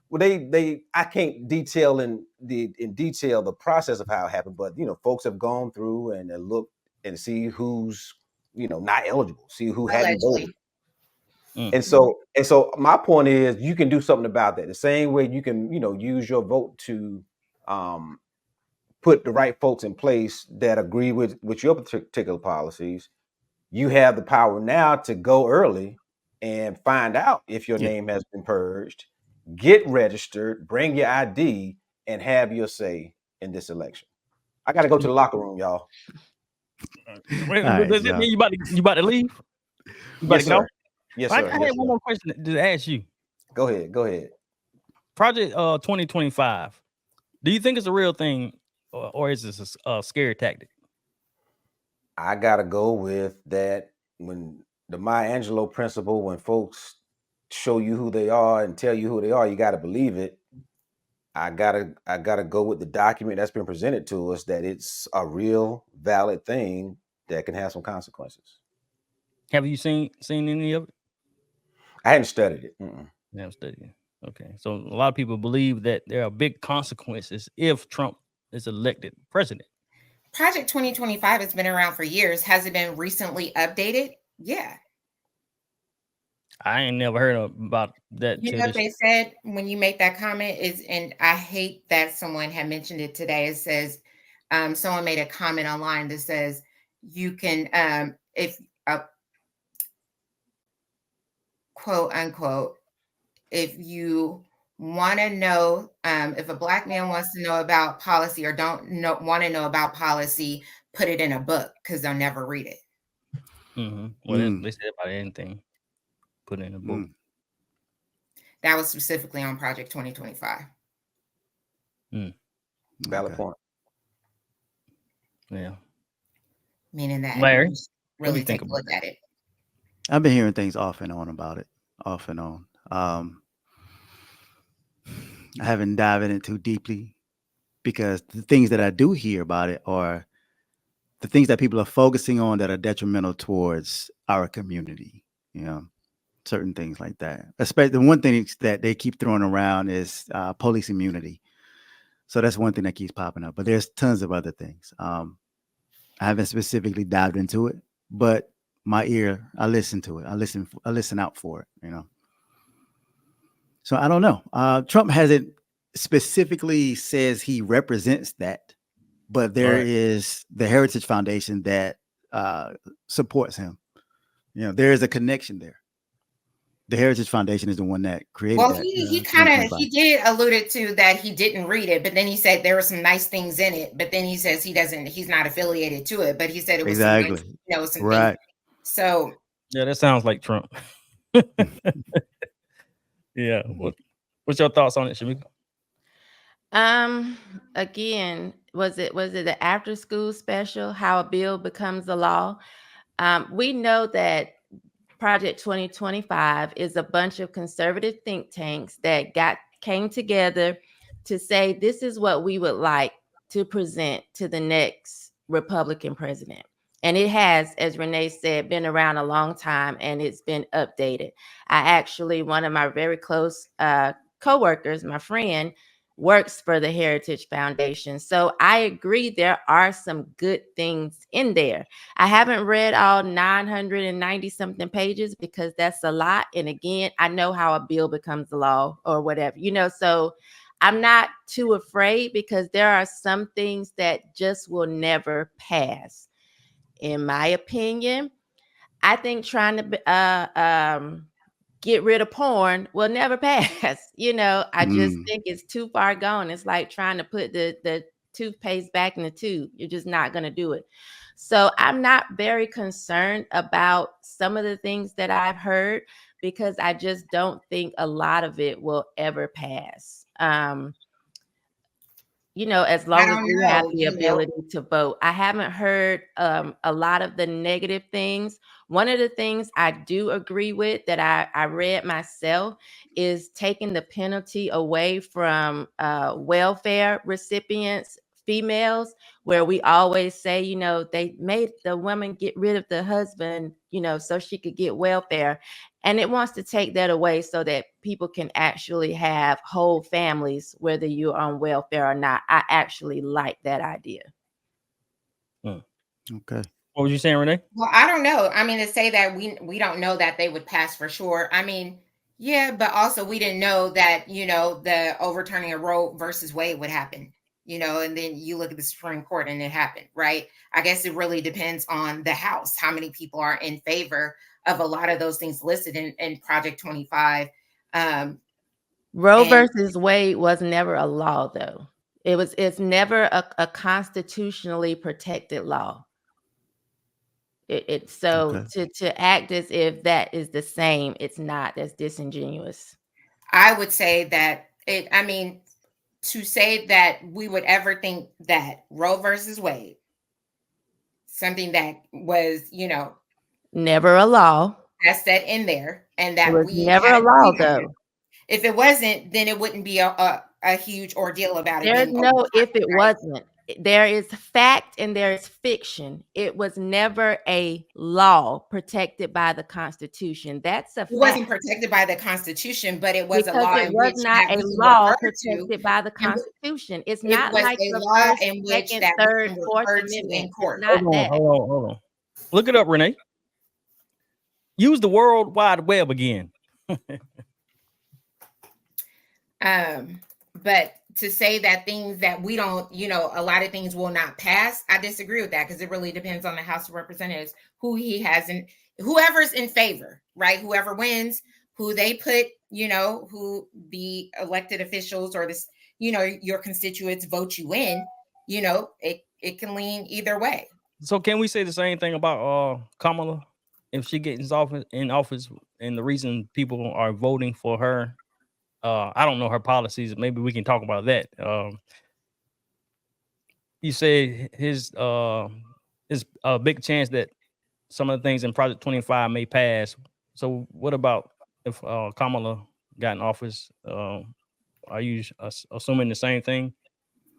Well, I can't detail in detail the process of how it happened, but folks have gone through and look and see who's not eligible, see who hadn't voted. And so my point is, you can do something about that. The same way you can use your vote to put the right folks in place that agree with your particular policies. You have the power now to go early and find out if your name has been purged, get registered, bring your ID, and have your say in this election. I got to go to the locker room, y'all. Does it mean you about to leave? You about to go? Yes, sir. I had one more question to ask you. Go ahead. Project 2025. Do you think it's a real thing, or is this a scary tactic? I gotta go with that. When the Maya Angelou principle, when folks show you who they are and tell you who they are, you got to believe it. I gotta go with the document that's been presented to us, that it's a real valid thing that can have some consequences. Have you seen any of it? I hadn't studied it. You haven't studied it. Okay. So a lot of people believe that there are big consequences if Trump is elected president. Project 2025 has been around for years. Has it been recently updated? Yeah. I ain't never heard about that. You know what they said when you make that comment is, and I hate that someone had mentioned it today. It says, someone made a comment online that says you can, quote unquote, if you want to know, if a Black man wants to know about policy or want to know about policy, put it in a book because they'll never read it. Well, they said about anything, put it in a book. That was specifically on Project 2025. Valid point. Yeah. Meaning that Larry, really take a look at it. I've been hearing things off and on about it, off and on. I haven't dived in it too deeply because the things that I do hear about it are the things that people are focusing on that are detrimental towards our community, certain things like that. Especially the one thing that they keep throwing around is police immunity. So that's one thing that keeps popping up, but there's tons of other things. I haven't specifically dived into it, but my ear, I listen to it. I listen out for it, So I don't know. Trump hasn't specifically says he represents that, but there is the Heritage Foundation that supports him. There is a connection there. The Heritage Foundation is the one that created that. Well, he did alluded to that he didn't read it, but then he said there were some nice things in it, but then he says he's not affiliated to it, but he said it was exactly some nice, some right. things. So yeah, that sounds like Trump. Yeah. What's your thoughts on it, Shamika? Again, was it the after school special, how a bill becomes a law? We know that Project 2025 is a bunch of conservative think tanks that came together to say this is what we would like to present to the next Republican president. And it has, as Renee said, been around a long time and it's been updated. One of my very close coworkers, my friend, works for the Heritage Foundation. So I agree there are some good things in there. I haven't read all 990 something pages because that's a lot. And again, I know how a bill becomes a law or whatever, so I'm not too afraid because there are some things that just will never pass. In my opinion, I think trying to get rid of porn will never pass. I just think it's too far gone. It's like trying to put the toothpaste back in the tube. You're just not going to do it. So I'm not very concerned about some of the things that I've heard because I just don't think a lot of it will ever pass. As long as we have the ability to vote. I haven't heard a lot of the negative things. One of the things I do agree with that I read myself is taking the penalty away from welfare recipients, females, where we always say, they made the woman get rid of the husband, so she could get welfare. And it wants to take that away so that people can actually have whole families, whether you're on welfare or not. I actually like that idea. Okay. What was you saying, Renee? Well, I don't know. I mean, to say that we don't know that they would pass for sure. I mean, yeah, but also we didn't know that, the overturning of Roe versus Wade would happen, and then you look at the Supreme Court and it happened, right? I guess it really depends on the House, how many people are in favor of a lot of those things listed in Project 25. Roe versus Wade was never a law, though. It's never a constitutionally protected law. To act as if that is the same, it's not. That's disingenuous. I would say that to say that we would ever think that Roe versus Wade, something that was, never a law, that's that in there, and that it was we never had a law, agreed on it. though. If it wasn't, then it wouldn't be a huge ordeal about it. There's being no overturned, if it right? wasn't. There is fact and there is fiction. It was never a law protected by the Constitution. That's a It wasn't fact. protected by the Constitution, but it was a Because law it in was which not that a we law referred to. protected by the And Constitution. It's it not was like a the law First, in which Second, that we Third, can Fourth refer to in Amendment. It's court. not Hold on, that. hold on. Look it up, Renee. Use the World Wide Web again. But to say that things that we don't, a lot of things will not pass, I disagree with that, because it really depends on the House of Representatives, who he has, and whoever's in favor, right? Whoever wins, who they put, who the elected officials or this, your constituents vote you in, it can lean either way. So can we say the same thing about Kamala if she gets in office and the reason people are voting for her? I don't know her policies. Maybe we can talk about that. You say his a big chance that some of the things in Project 25 may pass. So what about if Kamala got in office? Are you assuming the same thing,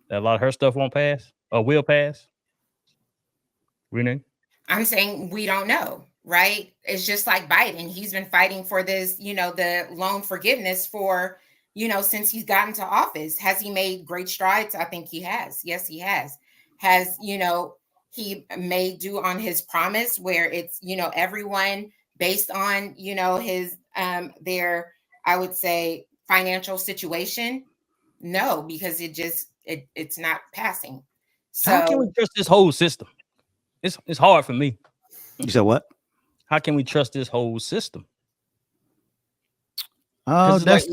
that a lot of her stuff won't pass or will pass? Renee? I'm saying we don't know, right? It's just like Biden. He's been fighting for this, the loan forgiveness for, since he's gotten to office. Has he made great strides? I think he has. Yes, he has. Has, he may do on his promise where it's, everyone based on, his, their, I would say, financial situation? No, because it's not passing. So how can we trust this whole system? It's hard for me. You said what? How can we trust this whole system? Oh, that's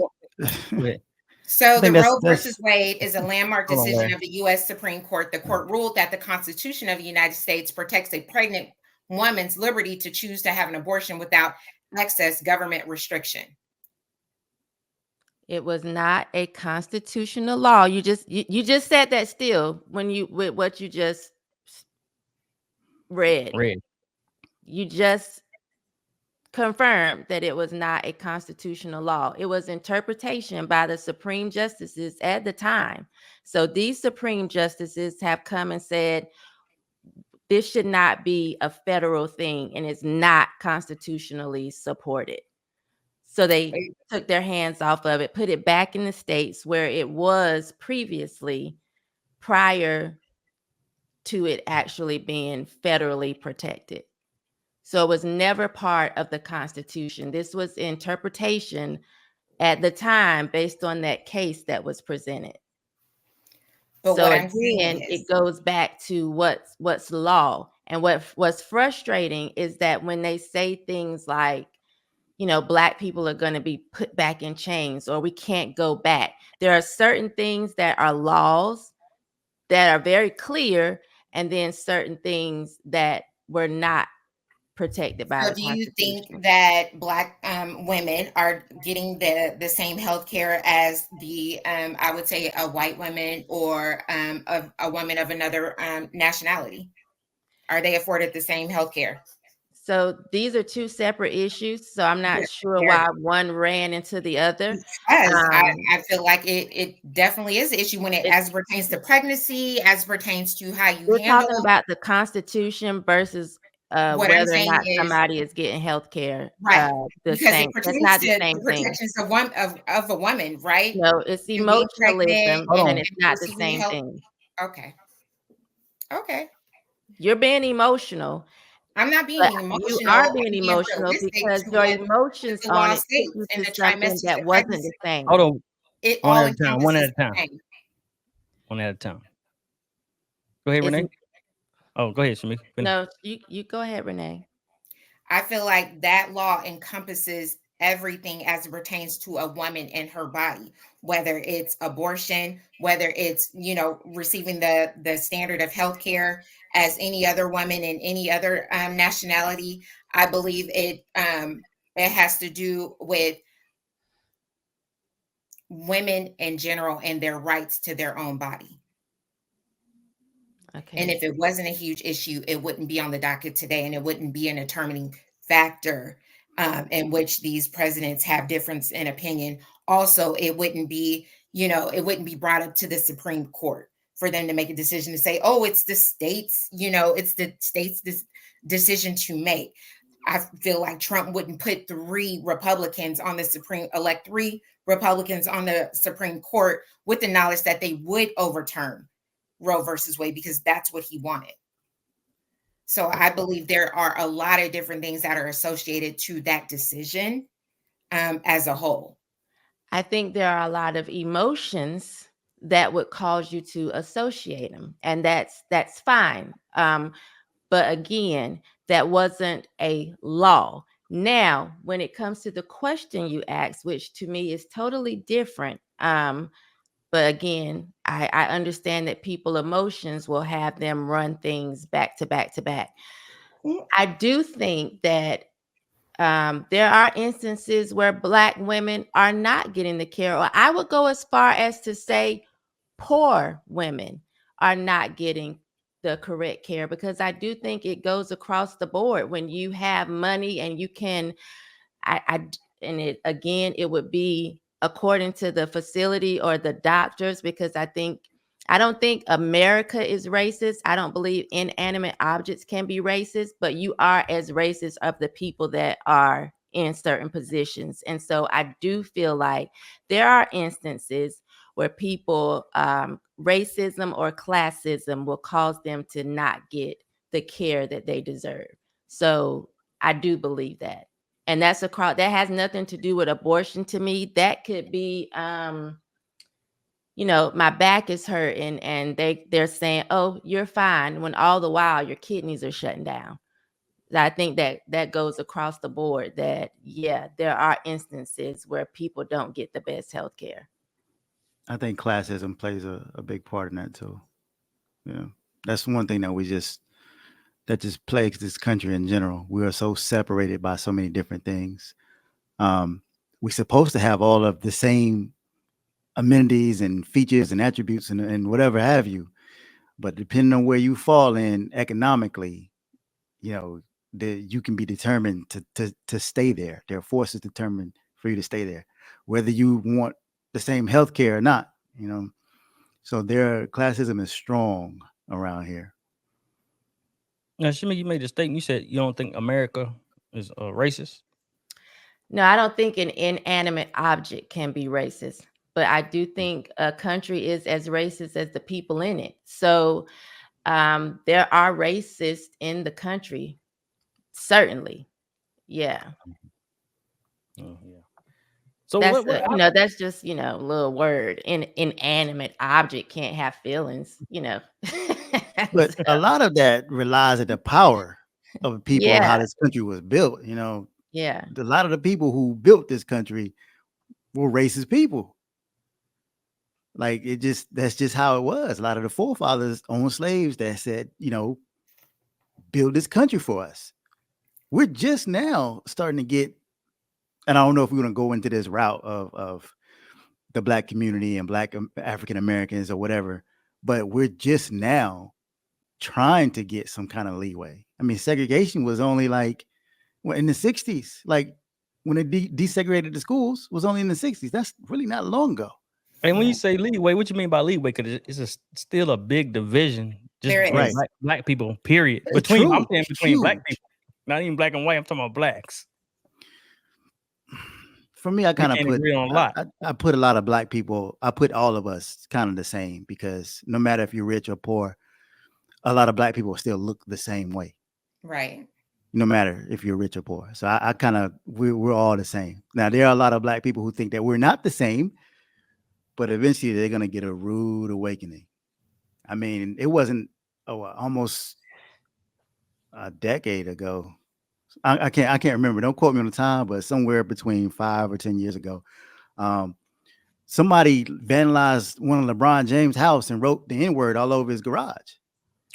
So the that's- Roe that's- versus Wade is a landmark Hold on, decision Larry. of the U.S. Supreme Court. The court ruled that the Constitution of the United States protects a pregnant woman's liberty to choose to have an abortion without excess government restriction. It was not a constitutional law. You just said that still with what you just read. You just confirmed that it was not a constitutional law. It was interpretation by the Supreme Justices at the time. So these Supreme Justices have come and said, this should not be a federal thing and it's not constitutionally supported. So they took their hands off of it, put it back in the states where it was previously, prior to it actually being federally protected. So it was never part of the Constitution. This was interpretation at the time based on that case that was presented. But so what I'm again, saying is, it goes back to what's law. And what's frustrating is that when they say things like, Black people are going to be put back in chains or we can't go back. There are certain things that are laws that are very clear, and then certain things that were not protected by so the do you Constitution. think that Black women are getting the same health care as the, I would say, a white woman or a woman of another nationality? Are they afforded the same health care? So these are two separate issues. So I'm not sure why one ran into the other. Because I feel like it definitely is an issue when as pertains to pregnancy, as pertains to how you We're handle. talking about the Constitution versus whether or not somebody is getting health care. Right. The because same. it pertains That's not to the same the thing. protections of a woman, right? No, it's And being emotionalism, pregnant and it's not the receiving same help. thing. Okay. You're being emotional. I'm not being But emotional. you are I'm being emotional realistic because to your what emotions the on law it took states you in to the something trimester that of wasn't pregnancy. the same. Hold on. It One all at a time. One at a time. encompasses the same. One at a time. Go ahead, Renee. Oh, go ahead, Shami. No, you go ahead, Renee. I feel like that law encompasses everything as it pertains to a woman and her body, whether it's abortion, whether it's, receiving the standard of healthcare as any other woman in any other nationality. I believe it has to do with women in general and their rights to their own body. Okay. And if it wasn't a huge issue, it wouldn't be on the docket today and it wouldn't be an determining factor in which these presidents have difference in opinion. Also, it wouldn't be brought up to the Supreme Court for them to make a decision to say, oh, it's the states, it's the states' decision to make. I feel like Trump wouldn't put elect 3 Republicans on the Supreme Court with the knowledge that they would overturn Roe versus Wade, because that's what he wanted. So I believe there are a lot of different things that are associated to that decision as a whole. I think there are a lot of emotions that would cause you to associate them, and that's fine. But again, that wasn't a law. Now, when it comes to the question you asked, which to me is totally different, but again, I understand that people emotions will have them run things back to back to back. I do think that there are instances where Black women are not getting the care, or I would go as far as to say poor women are not getting the correct care, because I do think it goes across the board. When you have money and you can, it would be according to the facility or the doctors, because I don't think America is racist. I don't believe inanimate objects can be racist, but you are as racist of the people that are in certain positions. And so I do feel like there are instances where people, racism or classism will cause them to not get the care that they deserve. So I do believe that. And that has nothing to do with abortion to me. That could be, my back is hurting and they're saying, oh, you're fine, when all the while your kidneys are shutting down. I think that goes across the board, that, yeah, there are instances where people don't get the best health care. I think classism plays a big part in that too. Yeah, that's one thing that just plagues this country in general. We are so separated by so many different things. We're supposed to have all of the same amenities and features and attributes and whatever have you, but depending on where you fall in economically, you can be determined to stay there. There are forces determined for you to stay there, whether you want the same health care or not. So classism is strong around here. Now, Shimmy, you made a statement. You said you don't think America is racist. No, I don't think an inanimate object can be racist, but I do think a country is as racist as the people in it. So there are racists in the country, certainly. Yeah. Oh, yeah. So that's just, a little word. Inanimate object can't have feelings, But a lot of that relies on the power of the people and how this country was built. Yeah. A lot of the people who built this country were racist people. Like that's just how it was. A lot of the forefathers owned slaves that said, build this country for us. We're just now starting to get, and I don't know if we're going to go into this route of the Black community and Black African Americans or whatever, but we're just now trying to get some kind of leeway. I mean, segregation was only like in the 60s, like when they desegregated the schools was only in the 60s. That's really not long ago. And when you say leeway, what you mean by leeway? Because it's still a big division just between black people, period. I'm saying between Black people, not even black and white. I'm talking about blacks. For me, I kind of put on a lot. I put a lot of Black people. I put all of us kind of the same, because no matter if you're rich or poor, a lot of Black people still look the same way. Right. No matter if you're rich or poor. So I kind of we're all the same. Now there are a lot of Black people who think that we're not the same, but eventually they're gonna get a rude awakening. I mean, it wasn't almost a decade ago. I can't remember. Don't quote me on the time, but somewhere between 5 or 10 years ago, somebody vandalized one of LeBron James' house and wrote the N-word all over his garage.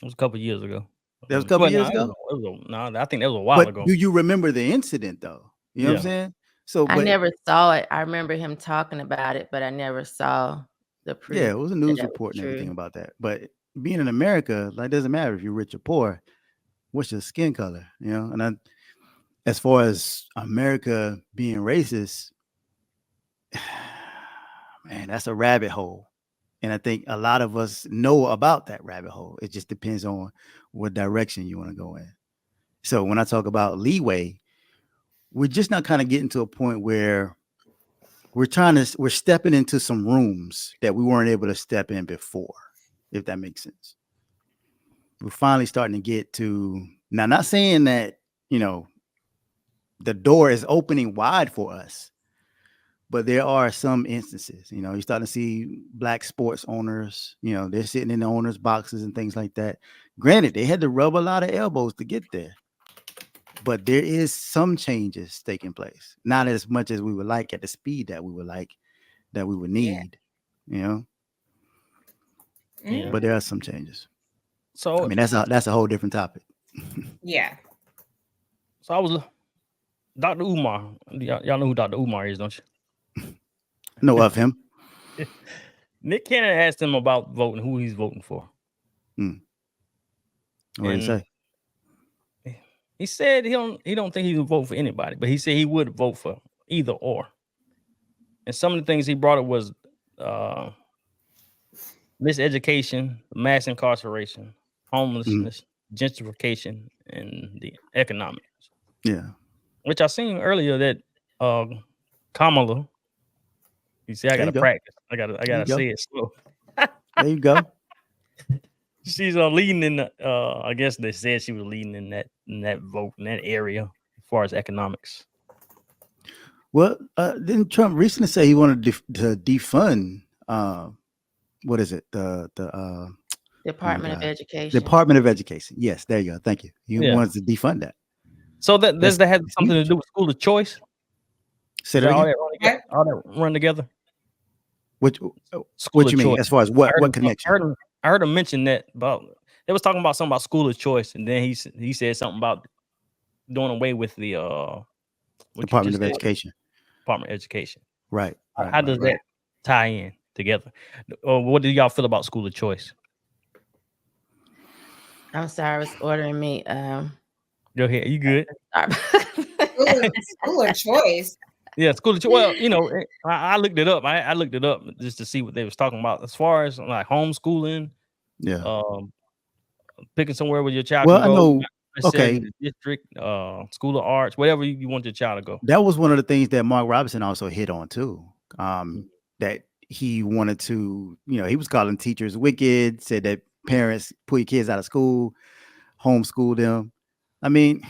It was a couple years ago. That was a couple years ago? I think that was a while ago. Do you remember the incident though? You know what I'm saying? So I never saw it. I remember him talking about it, but I never saw the proof. Yeah, it was a news report and everything about that. But being in America, like, doesn't matter if you're rich or poor. What's your skin color? And as far as America being racist, man, that's a rabbit hole. And I think a lot of us know about that rabbit hole. It just depends on what direction you want to go in. So when I talk about leeway, we're just not kind of getting to a point where we're stepping into some rooms that we weren't able to step in before, if that makes sense. We're finally starting to get to, now, not saying that, the door is opening wide for us, but there are some instances, you're starting to see Black sports owners, they're sitting in the owners' boxes and things like that. Granted, they had to rub a lot of elbows to get there, but there is some changes taking place. Not as much as we would like, at the speed that we would like, that we would need, Yeah. But there are some changes. So I mean, that's a whole different topic. Yeah. So I was Dr. Umar. Y'all know who Dr. Umar is, don't you? Know of him. Nick Cannon asked him about voting, who he's voting for. What did he say? He said he don't think he would vote for anybody, but he said he would vote for either or. And some of the things he brought up was miseducation, mass incarceration, homelessness, gentrification, and the economics. Yeah. Which I seen earlier that Kamala. You see, I gotta practice. I gotta say it slow. There you go. She's leading in the. I guess they said she was leading in that vote in that area as far as economics. Well, didn't Trump recently say he wanted to defund? What is it? The Department of Education. Department of Education. Yes, there you go. Thank you. He wants to defund that. So that has something to do with school of choice. Say that all that run together. What you mean? As far as what connection? I heard him mention that about. They was talking about something about school of choice, and then he said something about doing away with the Department of Education. Department of Education. Right. How does that tie in together? What do y'all feel about school of choice? I'm sorry, it's ordering me. Go ahead. You good? School of choice. Yeah, school of choice. Well, I looked it up. I looked it up just to see what they was talking about as far as like homeschooling. Yeah. Picking somewhere where your child can go. I know. Okay. District, school of arts, whatever you want your child to go. That was one of the things that Mark Robinson also hit on too. That he wanted to, he was calling teachers wicked, said that parents pull your kids out of school, homeschool them. I mean,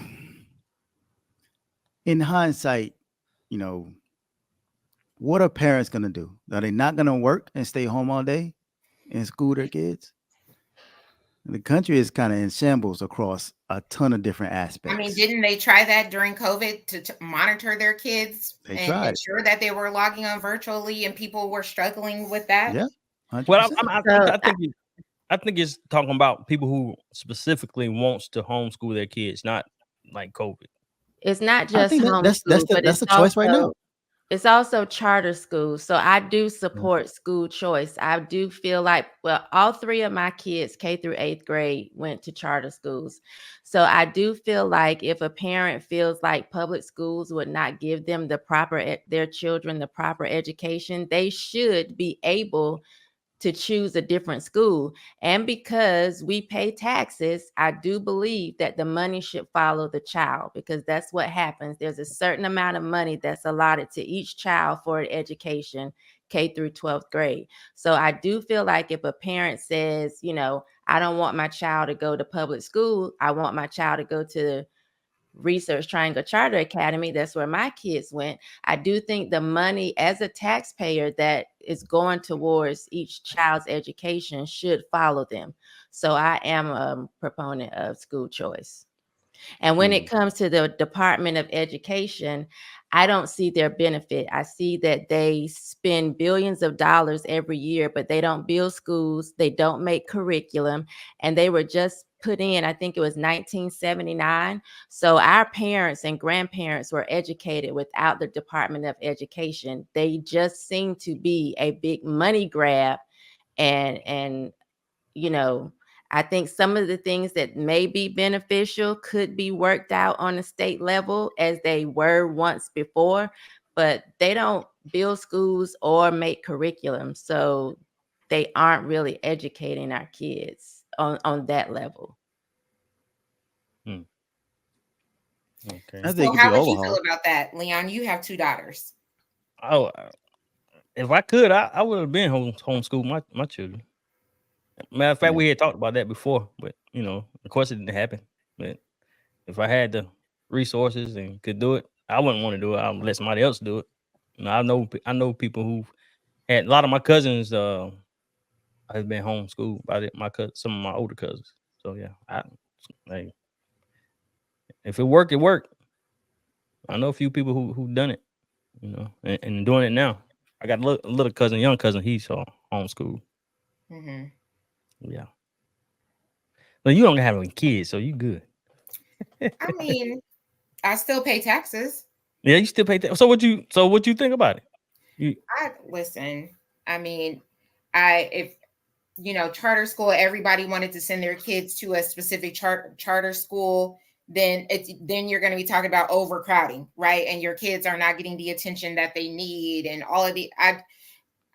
in hindsight, what are parents going to do? Are they not going to work and stay home all day and school their kids? The country is kind of in shambles across a ton of different aspects. I mean, didn't they try that during COVID to monitor their kids and ensure that they were logging on virtually and people were struggling with that? Yeah. 100%. Well, I think it's talking about people who specifically wants to homeschool their kids, not like COVID. It's not just homeschool, but that's the choice right now. It's also charter schools. So I do support school choice. I do feel like, all three of my kids, K through 8th grade, went to charter schools. So I do feel like if a parent feels like public schools would not give them their children the proper education, they should be able to choose a different school. And because we pay taxes, I do believe that the money should follow the child, because that's what happens. There's a certain amount of money that's allotted to each child for an education, K through 12th grade. So I do feel like if a parent says, I don't want my child to go to public school, I want my child to go to Research Triangle Charter Academy, that's where my kids went. I do think the money as a taxpayer that is going towards each child's education should follow them. So I am a proponent of school choice. And when it comes to the Department of Education, I don't see their benefit. I see that they spend billions of dollars every year, but they don't build schools. They don't make curriculum. And they were just put in, I think it was 1979. So our parents and grandparents were educated without the Department of Education. They just seem to be a big money grab. And I think some of the things that may be beneficial could be worked out on a state level as they were once before, but they don't build schools or make curriculum. So they aren't really educating our kids on that level. Okay. I think So how would you feel about that, Leon? You have 2 daughters. Oh, if I could, I would have been homeschool my children. Matter of fact, we had talked about that before, but of course it didn't happen. But if I had the resources and could do it, I wouldn't want to do it. I'll let somebody else do it. I know people who had a lot of my cousins have been homeschooled by some of my older cousins. So yeah, if it worked, it worked. I know a few people who done it, and doing it now. I got a little cousin, young cousin. He's homeschooled. Mm-hmm. Yeah. But you don't have any kids, so you good. I mean, I still pay taxes. Yeah, you still pay taxes. So what you think about it? Listen. I mean, if charter school, everybody wanted to send their kids to a specific charter school, then you're going to be talking about overcrowding, right? And your kids are not getting the attention that they need, and all of the.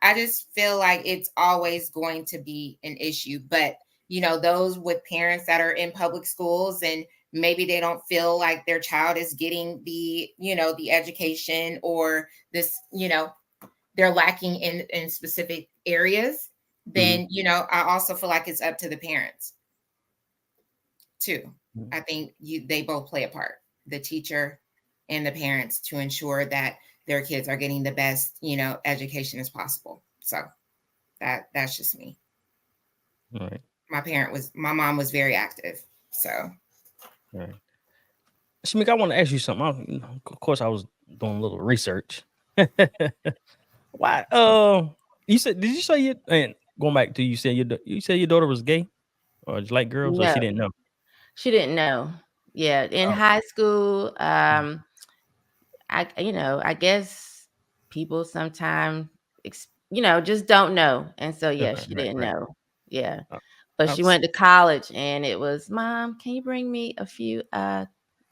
I just feel like it's always going to be an issue, but those with parents that are in public schools and maybe they don't feel like their child is getting the the education, or this they're lacking in specific areas, then I also feel like it's up to the parents too. I think they both play a part, the teacher and the parents, to ensure that their kids are getting the best education as possible. So that's just me. All right. My mom was very active. So all right. Shamik, I want to ask you something. Of course I was doing a little research. Why did you say you, and going back to you said your daughter was gay or just like girls? No. Or she didn't know? She didn't know. Yeah, in high school, I guess people sometimes just don't know, and so she didn't know. Yeah, but she went to college, and it was, Mom, can you bring me a few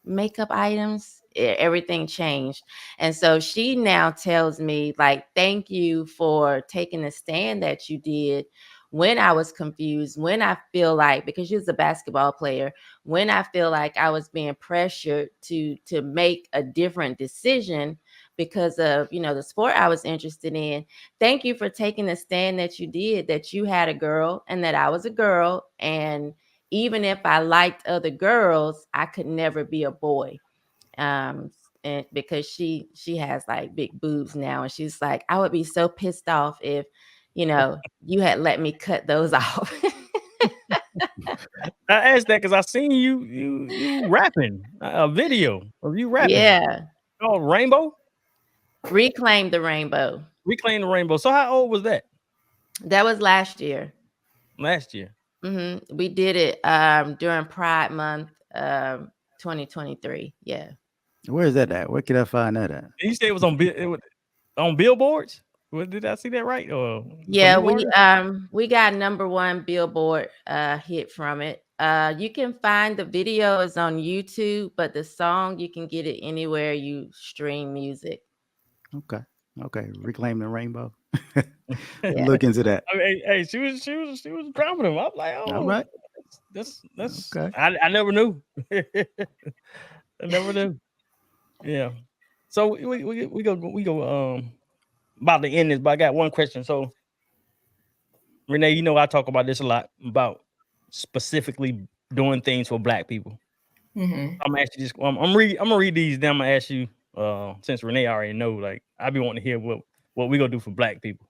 makeup items? Everything changed, and so she now tells me, like, thank you for taking the stand that you did when I was confused, when I feel like, because she was a basketball player, when I feel like I was being pressured to make a different decision because of the sport I was interested in. Thank you for taking the stand that you did, that you had a girl and that I was a girl, and even if I liked other girls, I could never be a boy. And because she has like big boobs now, and she's like, I would be so pissed off if you had let me cut those off. I asked that because I seen you rapping a video of you rapping. Yeah. Oh, Rainbow? Reclaim the Rainbow. Reclaim the Rainbow. So how old was that? That was last year. Last year. Mm-hmm. We did it during Pride Month, 2023. Yeah. Where is that at? Where can I find that at? You said it was on billboards? Did I see that right? Or yeah, we got #1 Billboard hit from it. You can find the videos on YouTube, but the song you can get it anywhere you stream music. Okay. Reclaim the Rainbow. Look into that. Hey, she was dropping them. I'm like, oh, all right. That's okay. I never knew. I never knew. Yeah. So we go about to end this, but I got one question. So Renee, I talk about this a lot, about specifically doing things for Black people. Mm-hmm. I'm gonna ask you this. I'm gonna read these. Then I'm gonna ask you. Since Renee already know, like, I be wanting to hear what we gonna do for Black people.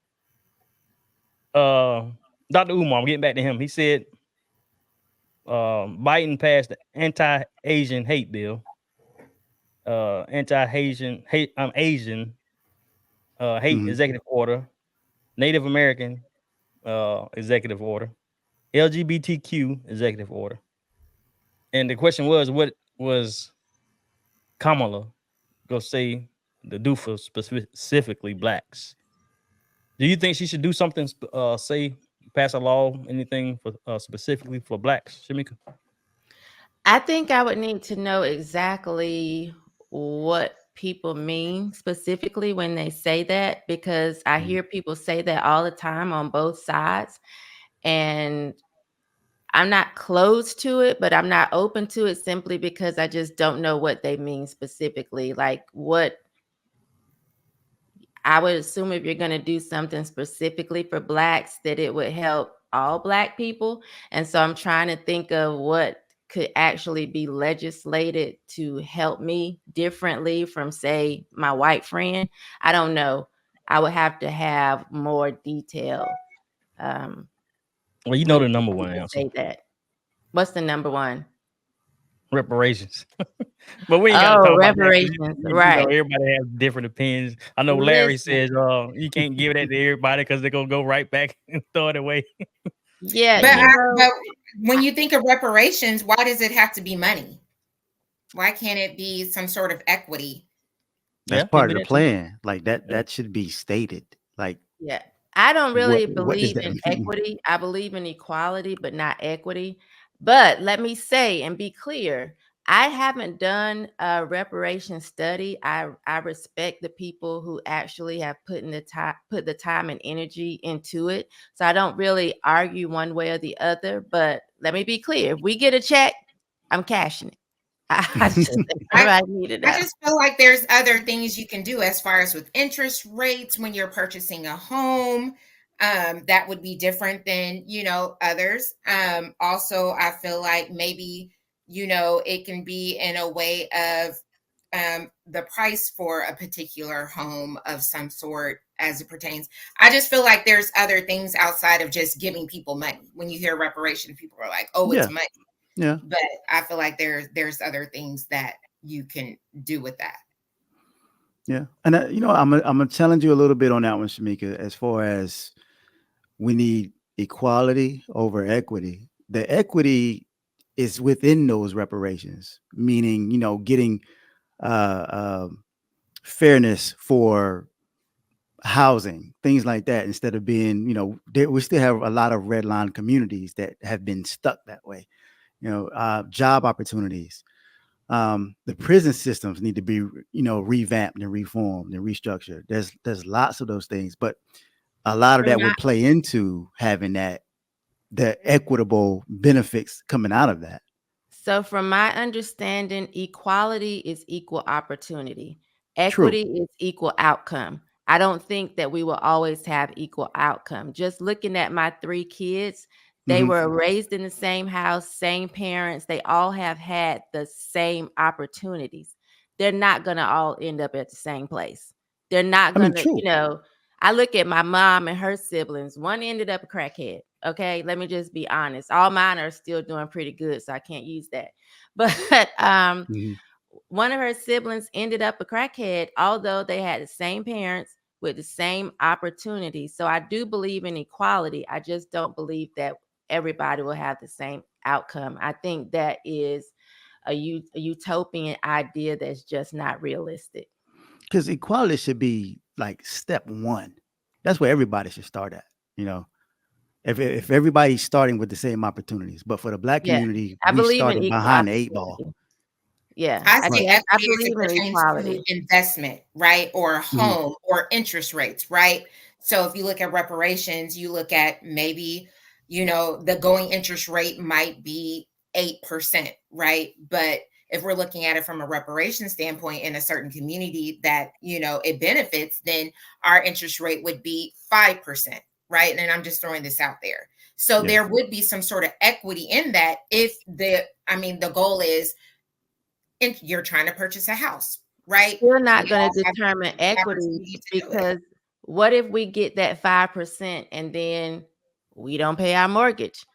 Dr. Umar, I'm getting back to him. He said, Biden passed the anti-Asian hate bill. Anti-Asian hate, Asian hate executive order, Native American executive order, LGBTQ executive order. And the question was, what was Kamala go say to do for specifically Blacks? Do you think she should do something, say pass a law, anything for specifically for blacks, Shamika? I think I would need to know exactly what people mean specifically when they say that, because I hear people say that all the time on both sides, and I'm not closed to it, but I'm not open to it simply because I just don't know what they mean specifically. Like, what I would assume, if you're going to do something specifically for blacks, that it would help all black people. And so I'm trying to think of what could actually be legislated to help me differently from, say, my white friend. I don't know. I would have to have more detail. Well, you know the number one answer. Say that. What's the number one? Reparations. But we ain't got to talk reparations, about that. right? Everybody has different opinions. I know Larry says you can't give that to everybody because they're gonna go right back and throw it away. Yeah, but when you think of reparations, why does it have to be money? Why can't it be some sort of equity? That's part of the plan. Like that should be stated. Like, yeah, I don't really believe in equity. I believe in equality, but not equity. But let me say and be clear, I haven't done a reparation study. I respect the people who actually have put the time and energy into it. So I don't really argue one way or the other. But let me be clear: if we get a check, I'm cashing it. I just feel like there's other things you can do as far as with interest rates when you're purchasing a home. That would be different than, others. Also, I feel like maybe, it can be in a way of the price for a particular home of some sort as it pertains. I just feel like there's other things outside of just giving people money. When you hear reparation, people are like, oh, it's money. Yeah. But I feel like there's other things that you can do with that. Yeah. And I'm gonna challenge you a little bit on that one, Shamika, as far as we need equality over equity. The equity is within those reparations, meaning, getting fairness for housing, things like that, instead of being, we still have a lot of redline communities that have been stuck that way. Job opportunities. The prison systems need to be, revamped and reformed and restructured. There's lots of those things, but a lot of that would play into having the equitable benefits coming out of that. So from my understanding, equality is equal opportunity. Equity is equal outcome. I don't think that we will always have equal outcome. Just looking at my 3 kids, they were raised in the same house, same parents. They all have had the same opportunities. They're not going to all end up at the same place. They're not going to, I look at my mom and her siblings. One ended up a crackhead. Okay, let me just be honest. All mine are still doing pretty good, so I can't use that. But one of her siblings ended up a crackhead, although they had the same parents with the same opportunities. So I do believe in equality. I just don't believe that everybody will have the same outcome. I think that is a utopian idea that's just not realistic. Because equality should be like step 1. That's where everybody should start at. If everybody's starting with the same opportunities, but for the black community, I believe started behind the 8 ball. Yeah, I believe in equality. Investment, right, or a home or interest rates, right. So if you look at reparations, you look at maybe, the going interest rate might be 8%, right? But if we're looking at it from a reparation standpoint in a certain community that, it benefits, then our interest rate would be 5%, right? And I'm just throwing this out there. So there would be some sort of equity in that if the goal is you're trying to purchase a house, right? We're not going to determine equity because what if we get that 5% and then we don't pay our mortgage?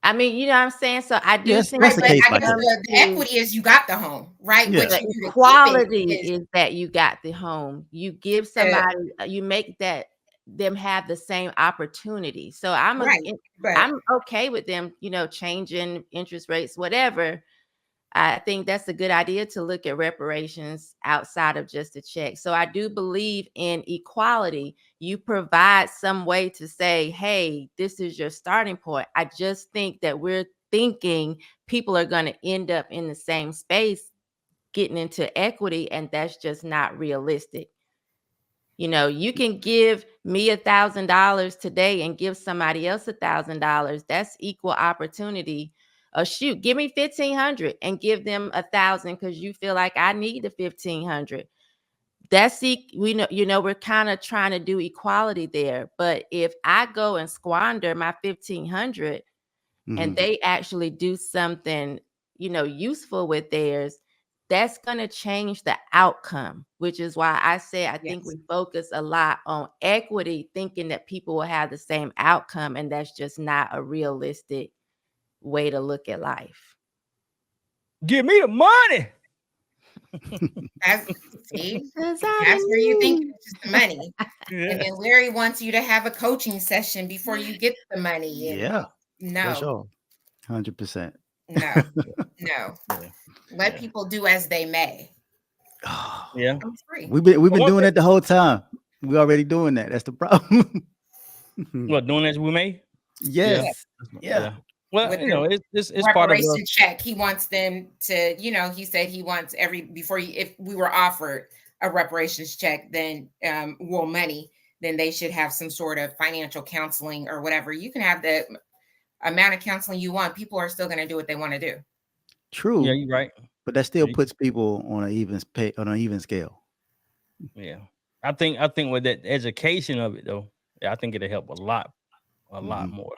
I mean, you know what I'm saying? So I do think the equity is you got the home, right? Yeah. But equality is that you got the home. You give somebody, you make them have the same opportunity. So I'm okay with them, changing interest rates, whatever. I think that's a good idea to look at reparations outside of just a check. So I do believe in equality. You provide some way to say, hey, this is your starting point. I just think that we're thinking people are going to end up in the same space getting into equity, and that's just not realistic. You know, you can give me $1,000 today and give somebody else $1,000. That's equal opportunity. Shoot, give me 1,500 and give them 1,000 because you feel like I need the 1,500. That's we're kind of trying to do equality there. But if I go and squander my 1,500 and they actually do something, useful with theirs, that's going to change the outcome, which is why I say I think we focus a lot on equity, thinking that people will have the same outcome, and that's just not a realistic way to look at life. Give me the money. That's where you think it's just the money. Yeah. And then Larry wants you to have a coaching session before you get the money. Yeah. No. Sure. 100%. No. Let people do as they may. Yeah. We've been doing it the whole time. We're already doing that. That's the problem. What, doing as we may? Yes. Yeah. Well, it's part of the check. He wants them to, he said he wants if we were offered a reparations check, then money, then they should have some sort of financial counseling or whatever. You can have the amount of counseling you want. People are still going to do what they want to do. True. Yeah, you're right. But that still puts people on an even scale. Yeah. I think with that education of it though, I think it'll help a lot more.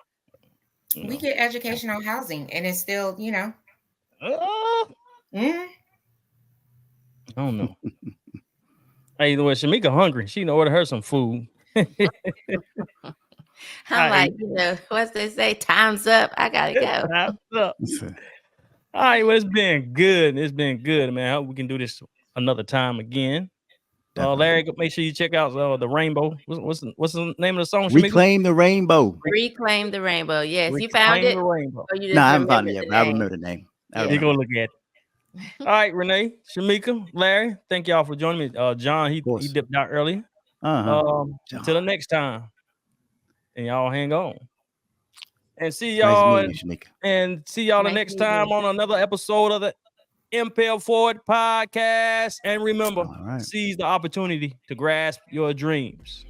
We get educational housing and it's still, I don't know. Hey, when Shamika hungry, she order her some food. I'm like, what's they say? Time's up. I gotta go. Time's up. All right, well, it's been good. It's been good, man. I hope we can do this another time again. Larry, make sure you check out the Rainbow. What's the name of the song? Reclaim the Rainbow. Reclaim the Rainbow. Yes, you found it. No, I haven't found it yet, but I remember the name. You go look at it. All right, Renee, Shamika, Larry, thank y'all for joining me. John, he dipped out earlier. Until the next time, and y'all hang on. And see y'all the next time on another episode of the Impel Forward Podcast. And remember, seize the opportunity to grasp your dreams.